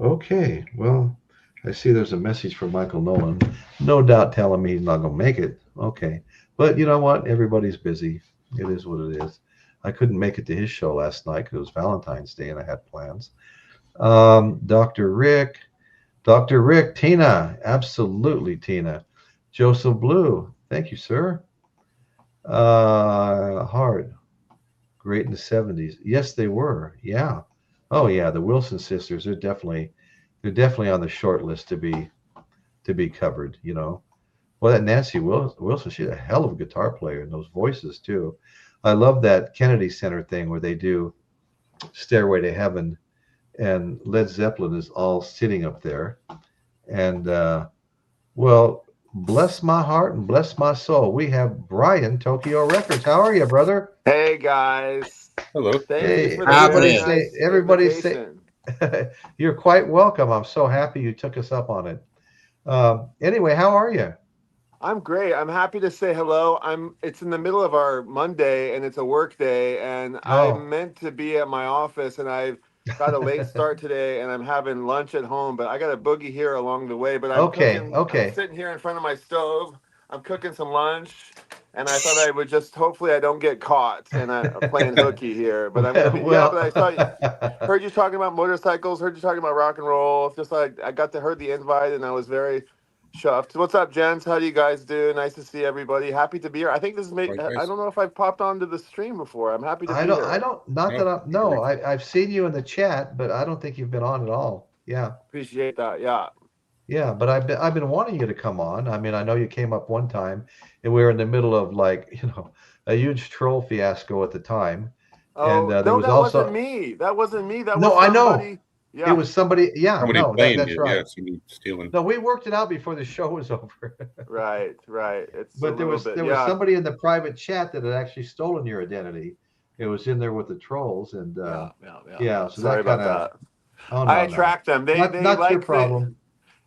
Okay, well, I see there's a message from Michael Nolan. No doubt telling me he's not going to make it. Okay. But you know what? Everybody's busy. It is what it is. I couldn't make it to his show last night because it was Valentine's Day and I had plans. Dr. Rick. Dr. Rick, Tina. Absolutely, Tina. Joseph Blue. Thank you, sir. Hard. Great in the 70s. Yes, they were. Yeah. Oh yeah, the Wilson sisters, they're definitely on the short list to be covered, you know. Well, that Wilson, she's a hell of a guitar player and those voices too. I love that Kennedy Center thing where they do Stairway to Heaven and Led Zeppelin is all sitting up there. And well, bless my heart and bless my soul. We have Brian, Tokyo Records. How are you, brother? Hey guys, Hello. thank you Hey, for the everybody very Happening. say, nice everybody say, invitation. you're quite welcome. I'm so happy you took us up on it. Anyway, how are you? I'm great. I'm happy to say hello. It's in the middle of our Monday and it's a work day and I Oh, meant to be at my office and I've got a late start today and I'm having lunch at home, but I got a boogie here along the way, but okay, I'm okay. sitting here in front of my stove. I'm cooking some lunch and I thought I would just hopefully I don't get caught and I'm playing hooky here, but I'm gonna be yeah, Well, but I saw heard you talking about motorcycles, heard you talking about rock and roll. It's just like I got to heard the invite and I was very chuffed. What's up, gents? How do you guys do? Nice to see everybody. Happy to be here. I think this is I Likewise. don't know if I've popped onto the stream before. I'm happy to I be don't, I here. don't, not No, that I, never. no, I've seen you in the chat, but I don't think you've been on at all. Yeah, Appreciate that. Yeah. yeah, but I've been wanting you to come on. I mean, I know you came up one time, and we were in the middle of like, a huge troll fiasco at the time, and Oh, there no, was that wasn't also me. That wasn't me. That no, was I know somebody. it Yeah. was somebody. Yeah, Somebody no, playing that's you. Yeah, right. somebody stealing. No, we worked it out before the show was over. Right. Right. It's a But there little was bit. there was Yeah. somebody in the private chat that had actually stolen your identity. It was in there with the trolls, and Yeah. Yeah. Yeah. yeah, so Sorry that kind about of that. oh I no no, attract them. They not they not your like the problem.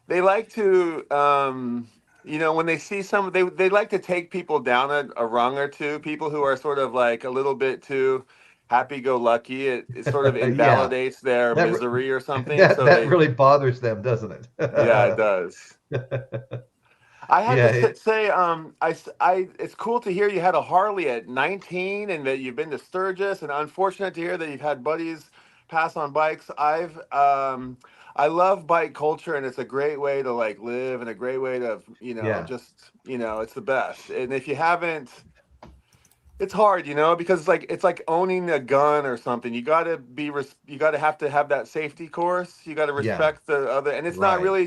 they like to when they see they like to take people down a rung or two, people who are sort of like a little bit too happy-go-lucky. It sort of Yeah, invalidates their that misery or something, that so that they really bothers them, doesn't it? yeah, it does. I had Yeah, to say it's cool to hear you had a Harley at 19 and that you've been to Sturgis, and unfortunate to hear that you've had buddies pass on bikes. I love bike culture, and it's a great way to like live and a great way to, yeah, just, it's the best. And if you haven't, it's hard, because it's like owning a gun or something. You got to you got to have that safety course. You got to yeah, respect the other, and it's not right, really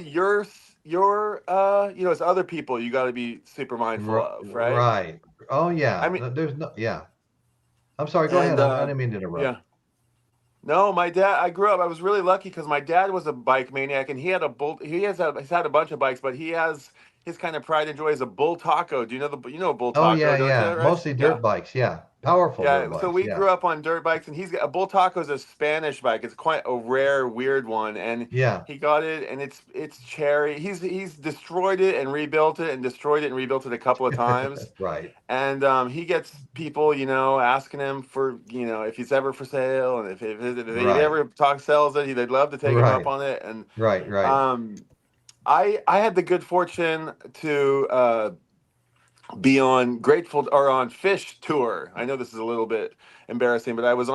it's other people you got to be super mindful of, right? right. Oh I yeah, mean, no, there's no yeah. I'm sorry. Go ahead. and I didn't mean to interrupt. yeah. No, my dad. I grew up. I was really lucky because my dad was a bike maniac, and he had a bull. He's had a bunch of bikes, but he has his kind of pride and joy is a bull taco. Do you know a bull Oh taco? yeah, Don't you? yeah. Right? Mostly Yeah. dirt bikes. Yeah, powerful dirt Yeah, so bikes. we Yeah, grew up on dirt bikes, and he's got a Bull Taco is a Spanish bike. It's quite a rare, weird one, and yeah. he got it, and it's cherry. He's destroyed it and rebuilt it, and destroyed it and rebuilt it a couple of times, Right, and he gets people, asking him for, if he's ever for sale, and if he right, ever sells it, they'd love to take him up right, on it, and right. um, I had the good fortune to be on Grateful or on Fish tour. I know this is a little bit embarrassing, but I was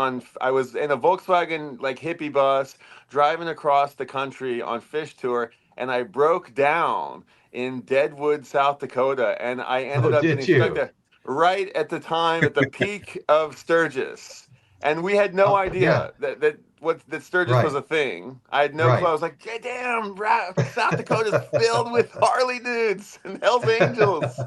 in a Volkswagen like hippie bus driving across the country on Fish tour, and I broke down in Deadwood, South Dakota, and I Oh, ended up did getting stuck you? there right at the time at the peak of Sturgis. And we had no Oh, yeah. idea that Sturgis was Right, a thing. I had no clue. I right. was like, damn, South Dakota's filled with Harley dudes and Hell's Angels.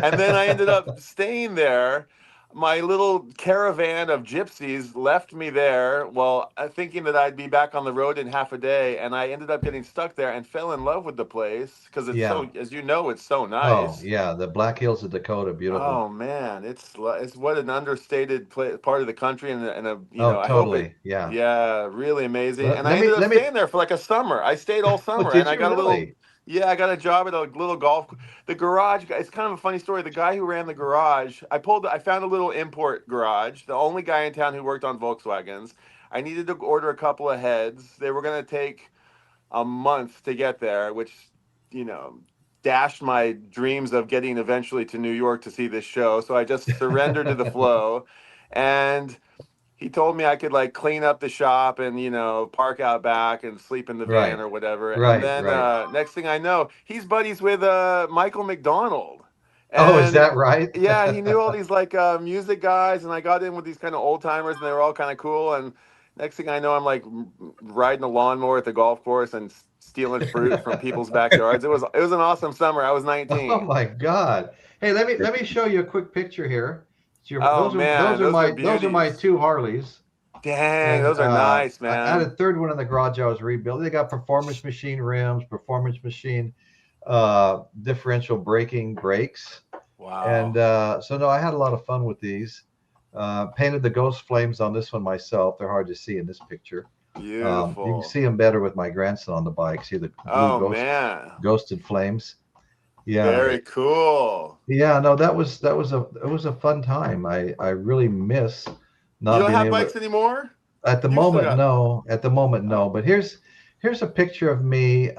And then I ended up staying there. My little caravan of gypsies left me there, well, thinking that I'd be back on the road in half a day. And I ended up getting stuck there and fell in love with the place because it's Yeah. so, as you know, it's so Oh, nice. yeah. The Black Hills of Dakota, beautiful. Oh man, it's what an understated part of the country, and Oh, I hope it, totally. Yeah. yeah, really amazing. Let, And I let me ended up let me. staying there for like a summer. I stayed all Oh, summer, and did I you got a little, really? yeah, I got a job at a little the garage. It's kind of a funny story. The guy who ran the garage, I found a little import garage. The only guy in town who worked on Volkswagens. I needed to order a couple of heads. They were gonna take a month to get there, which, you know, dashed my dreams of getting eventually to New York to see this show. So I just surrendered to the flow. And he told me I could like clean up the shop and, you know, park out back and sleep in the van Right. or whatever. And Right. then Right. next thing I know, he's buddies with Michael McDonald. Oh, is And that right? yeah, he knew all these like music guys, and I got in with these kind of old timers, and they were all kind of cool. And next thing I know, I'm like riding a lawnmower at the golf course and stealing fruit from people's backyards. It was an awesome summer. I was Oh 19. my God. Hey, let me show you a quick picture here. Oh man, those are Those are my beauties. two Harleys. Dang, And those are nice, I had a man. third one in the garage I was rebuilding. They got performance machine rims, performance machine differential braking brakes. And Wow, so no, I had a lot of fun with these. Painted the ghost flames on this one myself. They're hard to see in this picture. You can beautiful. see them better with my grandson on the bike. See the blue Oh man, ghosted flames. Yeah, very cool. yeah. No, it was a fun time. I really miss You not don't being have able bikes to. anymore? At the You've still moment, got. no. At the moment, no. Oh, But here's a picture of me.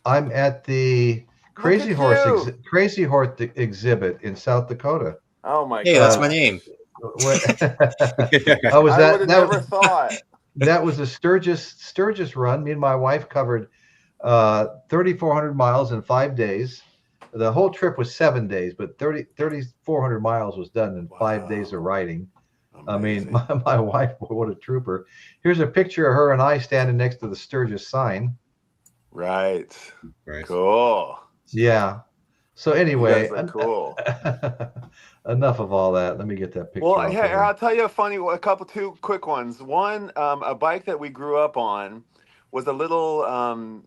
I'm at the look at you. Crazy Horse exhibit in South Dakota. Oh my Hey, that's Uh, my name. gosh. when, Yeah. I was I would have that never thought. that was a Sturgis run. Me and my wife covered 3,400 miles in 5 days. The whole trip was 7 days, but 3,400 miles was done in 5 days of Wow. riding. I mean, Amazing. my wife, what a trooper. Here's a picture of her and I standing next to the Sturgis sign. Right. Right. Cool. Yeah. So You guys anyway, look cool. enough of all that. Let me get that picture Well, off of here, here. I'll tell you two quick ones. One, a bike that we grew up on was a little,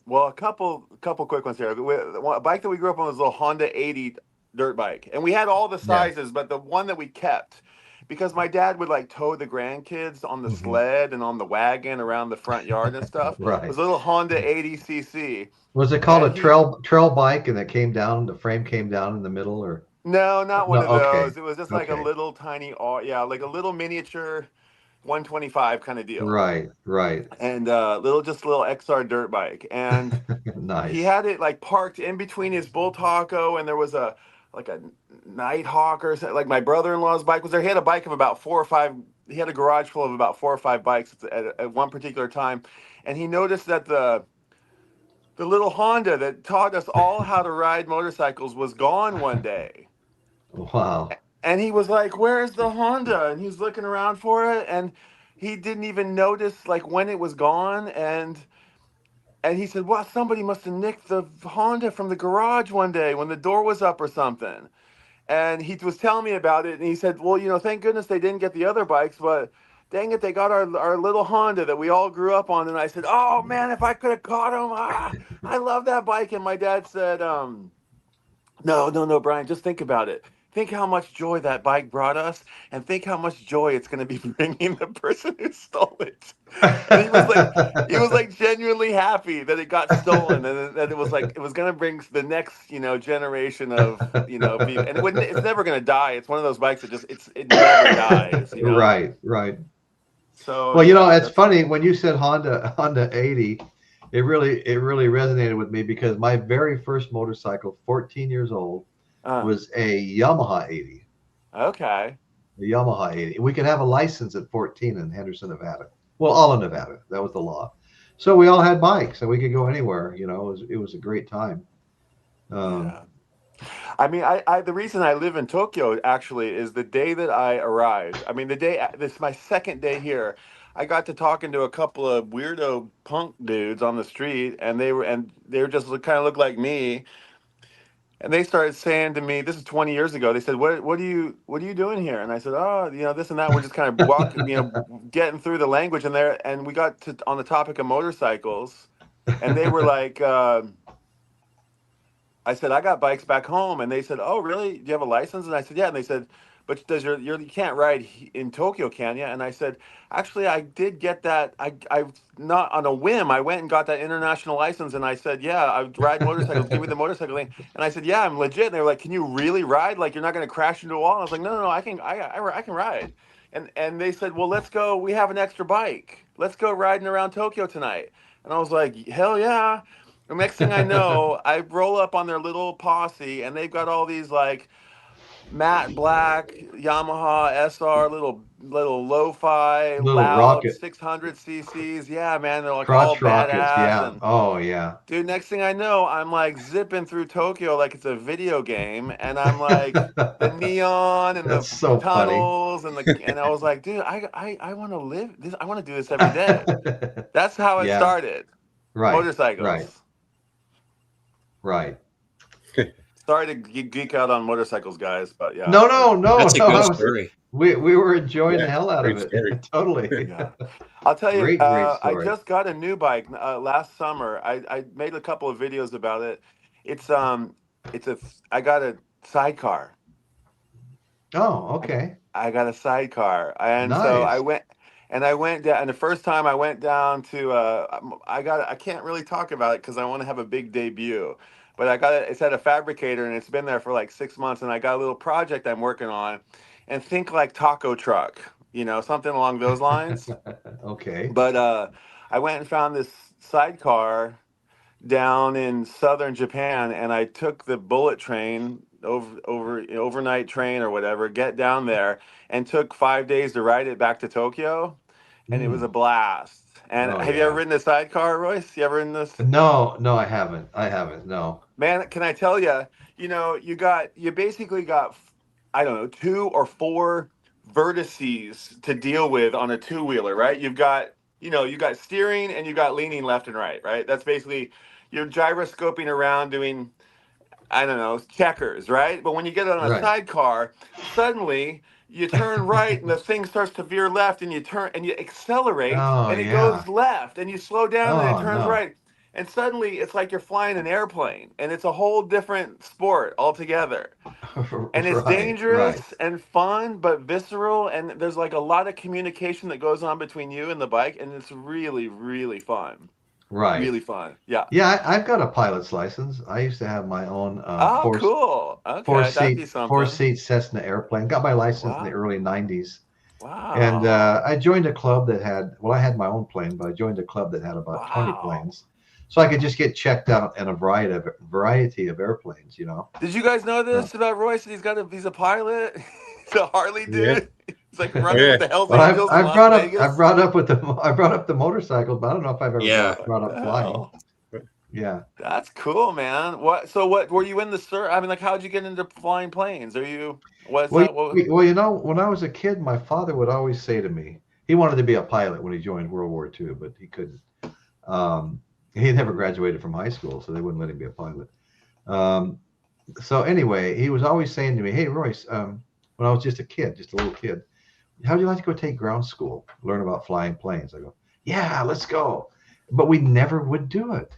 well, a couple quick ones here. A bike that we grew up on was a little Honda 80 dirt bike. And we had all the Yeah. sizes, but the one that we kept, because my dad would like tow the grandkids on the Hmm. sled and on the wagon around the front yard and stuff, was Right. a little Honda 80cc. Was it called And a he, trail bike and it came down, the frame came down in the middle or no, not no? one of Okay. those. It was just like a Okay. little tiny, yeah, like a little miniature 125 kind of deal. Right. Right. And just a little XR dirt bike. And he Nice. had it like parked in between his Bull Taco, and there was a like a Nighthawk or something. Like my brother-in-law's bike was there. He had a bike of about four or five. He had a garage full of about 4 or 5 bikes at one particular time, and he noticed that the little Honda that taught us all how to ride motorcycles was gone one day. Wow. And he was like, "Where's the Honda?" And he's looking around for it, and he didn't even notice like when it was gone. And he said, "Well, somebody must have nicked the Honda from the garage one day when the door was up or something." And he was telling me about it, and he said, "Well, thank goodness they didn't get the other bikes, but dang it, they got our little Honda that we all grew up on." And I said, "Oh man, if I could have caught him, I love that bike." And my dad said, "No, no, no, Brian, just think about it. Think how much joy that bike brought us, and think how much joy it's going to be bringing the person who stole it." And he was like genuinely happy that it got stolen, and that it was going to bring the next, generation of, people. And it's never going to die. It's one of those bikes that it never dies. Right. Right. So Well, yeah, it's that's funny when you said Honda 80, it really resonated with me because my very first motorcycle, 14 years old, uh, was a Yamaha 80. okay. A Yamaha 80. We could have a license at 14 in Henderson, Nevada. Well, all of Nevada. That was the law. So we all had bikes and we could go anywhere. It was a great time. Um, Yeah. I mean, the reason I live in Tokyo actually is the day that I arrived. I mean, this is my second day here. I got to talking to a couple of weirdo punk dudes on the street, and they were just kind of look like me, and they started saying to me, this is 20 years ago. They said, "What are you doing here?" And I said, "Oh, this and that." We're just kind of walking, getting through the language, and we got to on the topic of motorcycles, and they were like. I said, "I got bikes back home." And they said, "Oh, really? Do you have a license?" And I said, "Yeah." And they said, "But you can't ride in Tokyo, can you?" And I said, "Actually, I did get that. I not on a whim. I went and got that international license." And I said, "Yeah, I ride motorcycles. Give me the motorcycle thing." And I said, "Yeah, I'm legit." And they were like, "Can you really ride? Like, you're not going to crash into a wall?" And I was like, "No, no, no. I can ride." And they said, "Well, let's go. We have an extra bike. Let's go riding around Tokyo tonight." And I was like, hell yeah. The next thing I know, I roll up on their little posse, and they've got all these like matte black Yamaha SR little lo-fi Little loud rocket 600 cc's. Yeah, man, they're like all crotch rockets. badass. Yeah. And Oh yeah. dude, next thing I know, I'm like zipping through Tokyo like it's a video game, and I'm like the neon and the That's so funny. tunnels and I was like, dude, I want to live this. I want to do this every day. That's how it Yeah. started. Right. Motorcycles. Right. Sorry to geek out on motorcycles, guys, but yeah. No. That's a No, good story. we were enjoying Yeah, the hell out of great it. story. Totally. Yeah. I'll tell you, Great I story. just got a new bike last summer. I made a couple of videos about it. It's I got a sidecar. Oh, okay. I got a sidecar, and so Nice. I went down. And the first time I went down to, I can't really talk about it because I want to have a big debut. But I got it. It's at a fabricator, and it's been there for like 6 months. And I got a little project I'm working on, and think like taco truck, something along those lines. Okay. But I went and found this sidecar down in southern Japan, and I took the bullet train overnight train or whatever, get down there, and took 5 days to ride it back to Tokyo, and it was a blast. And Oh, have you ever yeah. ridden a sidecar, Royce? You ever ridden this? No, I haven't. No. Man, can I tell you? You basically got, I don't know, 2 or 4 vertices to deal with on a two-wheeler, right? You got steering and you got leaning left and right, right? That's basically you're gyroscoping around doing, I don't know, checkers, right? But when you get on a Right. sidecar, suddenly you turn right and the thing starts to veer left, and you turn and you accelerate Oh, and it yeah. goes left, and you slow down and it Oh, turns no. right. And suddenly it's like you're flying an airplane, and it's a whole different sport altogether. And it's Right. dangerous and fun, but visceral. And there's like a lot of communication that goes on between you and the bike, and it's really, really fun. Right. Really fun. Yeah. Yeah, I've got a pilot's license. I used to have my own Oh, cool. Okay, that'd be something. four-seat Cessna airplane. Got my license in the Wow. early 90s. Wow. And I joined a club that had, well, I had my own plane, but I joined a club that had about 20 Wow. planes. So I could just get checked out in a variety of airplanes, Did you guys know this about Royce? He's a pilot. He's a Harley dude. He's like running with the Hells But Angels in Las Vegas. I brought up the motorcycles, but I don't know if I've ever brought up flying. Wow. Yeah. That's cool, man. What were you in the I mean, like, how'd you get into flying planes? When I was a kid, my father would always say to me, he wanted to be a pilot when he joined World War II, but he couldn't. He never graduated from high school, so they wouldn't let him be a pilot. So anyway, he was always saying to me, "Hey, Royce, when I was just a little kid, how'd you like to go take ground school, learn about flying planes?" I go, "Yeah, let's go." But we never would do it.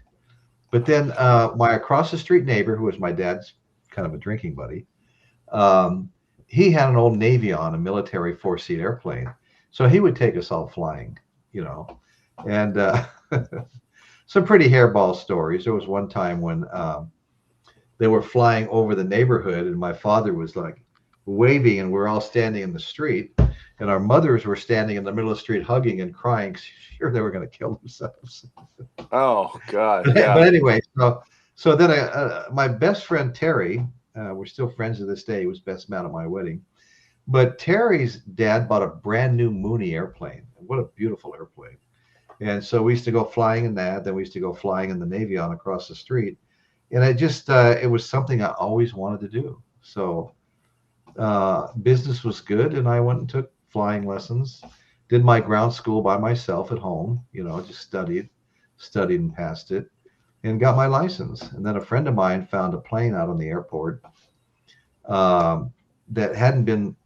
But then my across the street neighbor, who was my dad's kind of a drinking buddy, he had an old Navion, a military 4-seat airplane. So he would take us all flying, and some pretty hairball stories. There was one time when they were flying over the neighborhood, and my father was like waving, and we're all standing in the street, and our mothers were standing in the middle of the street hugging and crying, sure they were going to kill themselves. Oh God! Yeah. But anyway, so then my best friend Terry, we're still friends to this day. He was best man at my wedding. But Terry's dad bought a brand new Mooney airplane. What a beautiful airplane! And so we used to go flying in that. Then we used to go flying in the Navion across the street. And it was something I always wanted to do. So business was good, and I went and took flying lessons. Did my ground school by myself at home. Just studied and passed it, and got my license. And then a friend of mine found a plane out on the airport that hadn't been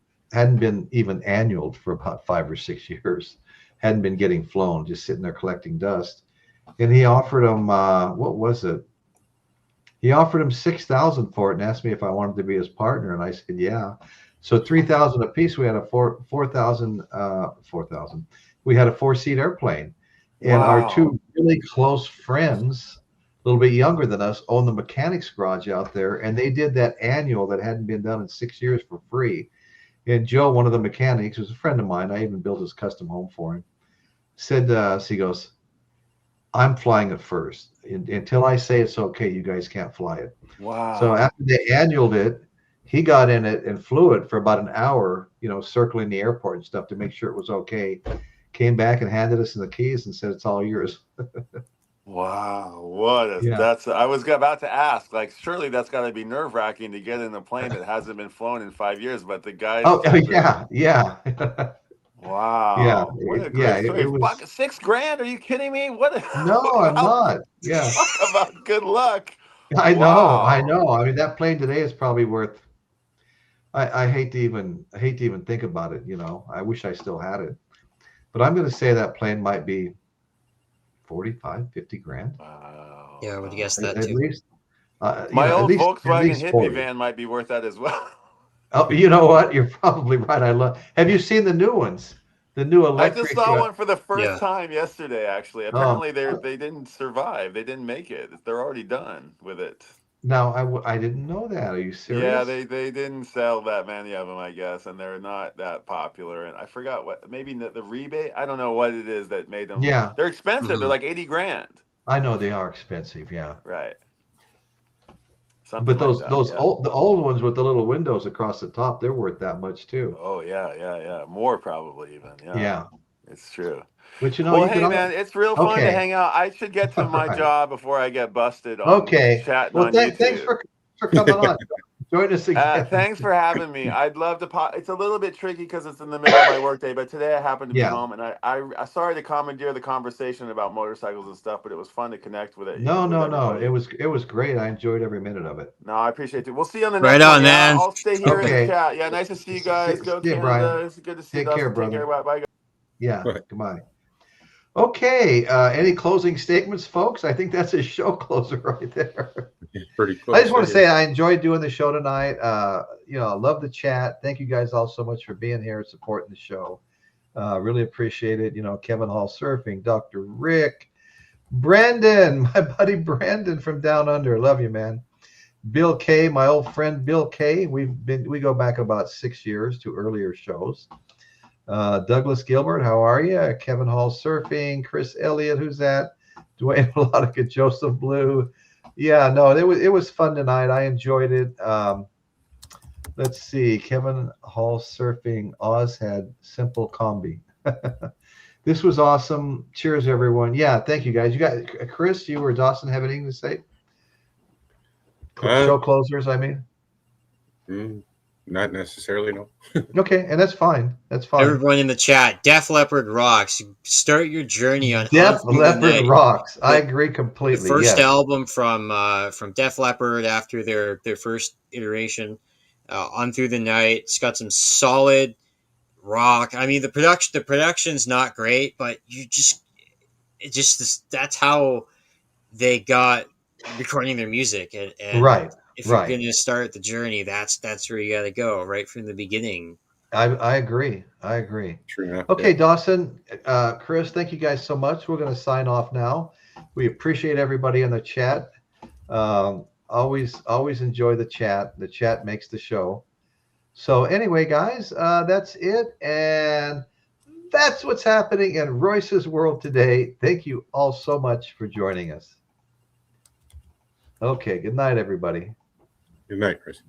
even annualed for about 5 or 6 years. Hadn't been getting flown, just sitting there collecting dust. And he offered him, what was it? He offered him $6,000 for it and asked me if I wanted to be his partner. And I said, yeah. So $3,000 a piece. We had a 4,000. We had a 4-seat airplane. And our 2 really close friends, a little bit younger than us, owned the mechanics garage out there. And they did that annual that hadn't been done in 6 years for free. And Joe, one of the mechanics, was a friend of mine. I even built his custom home for him. Said, so he goes, I'm flying it first. Until I say it's okay, you guys can't fly it. Wow. So after they annualed it, he got in it and flew it for about an hour, circling the airport and stuff to make sure it was okay. Came back and handed us the keys and said, "It's all yours." Wow, what a Yeah. I was about to ask, like, surely that's got to be nerve-wracking to get in a plane that hasn't been flown in 5 years, but the guys Oh, kept it. yeah, yeah. Yeah, Wow, what a yeah, great story. it was. Fuck, $6,000? Are you kidding me? What? No, I'm How, not. Yeah, talk about good luck. I know, I Wow. know. I mean, that plane today is probably worth. I hate to even think about it. I wish I still had it, but I'm going to say that plane might be 45, 50 grand Wow. Yeah, I would guess at, that at too. least. My At old least Volkswagen hippie 40. van might be worth that as well. Oh, you know what? You're probably right. Have you seen the new ones? The new I just electric. saw one for the first Yeah. time yesterday, actually. Oh, Apparently they didn't survive. They didn't make it. They're already done with it. now I didn't know that. Are you Yeah, serious? they didn't sell that many of them, I guess, and they're not that popular. And I forgot what, maybe the rebate. I don't know what it is that made them. Yeah, They're expensive. They're Mhm. like 80 grand. I know they are expensive. Yeah, Right. Something but like those that. those Yeah. old ones with the little windows across the top, they're worth that much too. Oh yeah, yeah, yeah. More probably even. Yeah, Yeah, it's true. but Well, you can hey all. man, it's real fun to Okay, hang out. I should get to all my right. job before I get busted on Okay. chatting Well, on thanks YouTube. for coming on. Join us again. Thanks for having me. I'd love to It's a little bit tricky because it's in the middle of my workday, but today I happen to be Yeah. home, and I sorry to commandeer the conversation about motorcycles and stuff, but it was fun to connect with it No, with no, no. everybody. It was great. I enjoyed every minute of it. No, I appreciate it. We'll see you on the Right next one. on, Yeah, man. I'll stay here in the Okay. chat. Yeah, nice to see you guys. Go See you, Brian. Canada. It's good to see you, Take care, Dustin. Take care. brother. Bye. Bye. Yeah. Go ahead. Goodbye. Okay. Any closing statements, folks? I think that's a show closer right there. Pretty close. I just want to say I enjoyed doing the show tonight. I love the chat. Thank you guys all so much for being here and supporting the show. Really appreciate it. Kevin Hall Surfing, Dr. Rick, Brandon, my buddy Brandon from Down Under. Love you, man. Bill K, my old friend Bill K. We go back about 6 years to earlier shows. Douglas Gilbert, how are you? Kevin Hall Surfing, Chris Elliott, who's that? Dwayne Melodica, Joseph Blue. Yeah, no, it was fun tonight. I enjoyed it. Let's see. Kevin Hall Surfing, Oz had simple combi. This was awesome. Cheers, everyone. Yeah, thank you, guys. You got Chris, you or Dawson have anything to say? Show closers, I mean. Not necessarily, no. Okay, and that's fine. That's fine. Everyone in the chat, Def Leppard rocks. Start your journey on Def On Through the Leppard Night. rocks. I agree completely. The first yes. album from Def Leppard after their first iteration, On Through the Night. It's got some solid rock. I mean, the production's not great, but that's how they got recording their music. And Right. if you're going to start the journey, that's where you got to go right from the beginning. I agree. True enough. Okay, Dawson, Chris, thank you guys so much. We're going to sign off now. We appreciate everybody in the chat. Always enjoy the chat. The chat makes the show. So anyway, guys, that's it. And that's what's happening in Royce's world today. Thank you all so much for joining us. Okay, good night, everybody. Good night, Chris.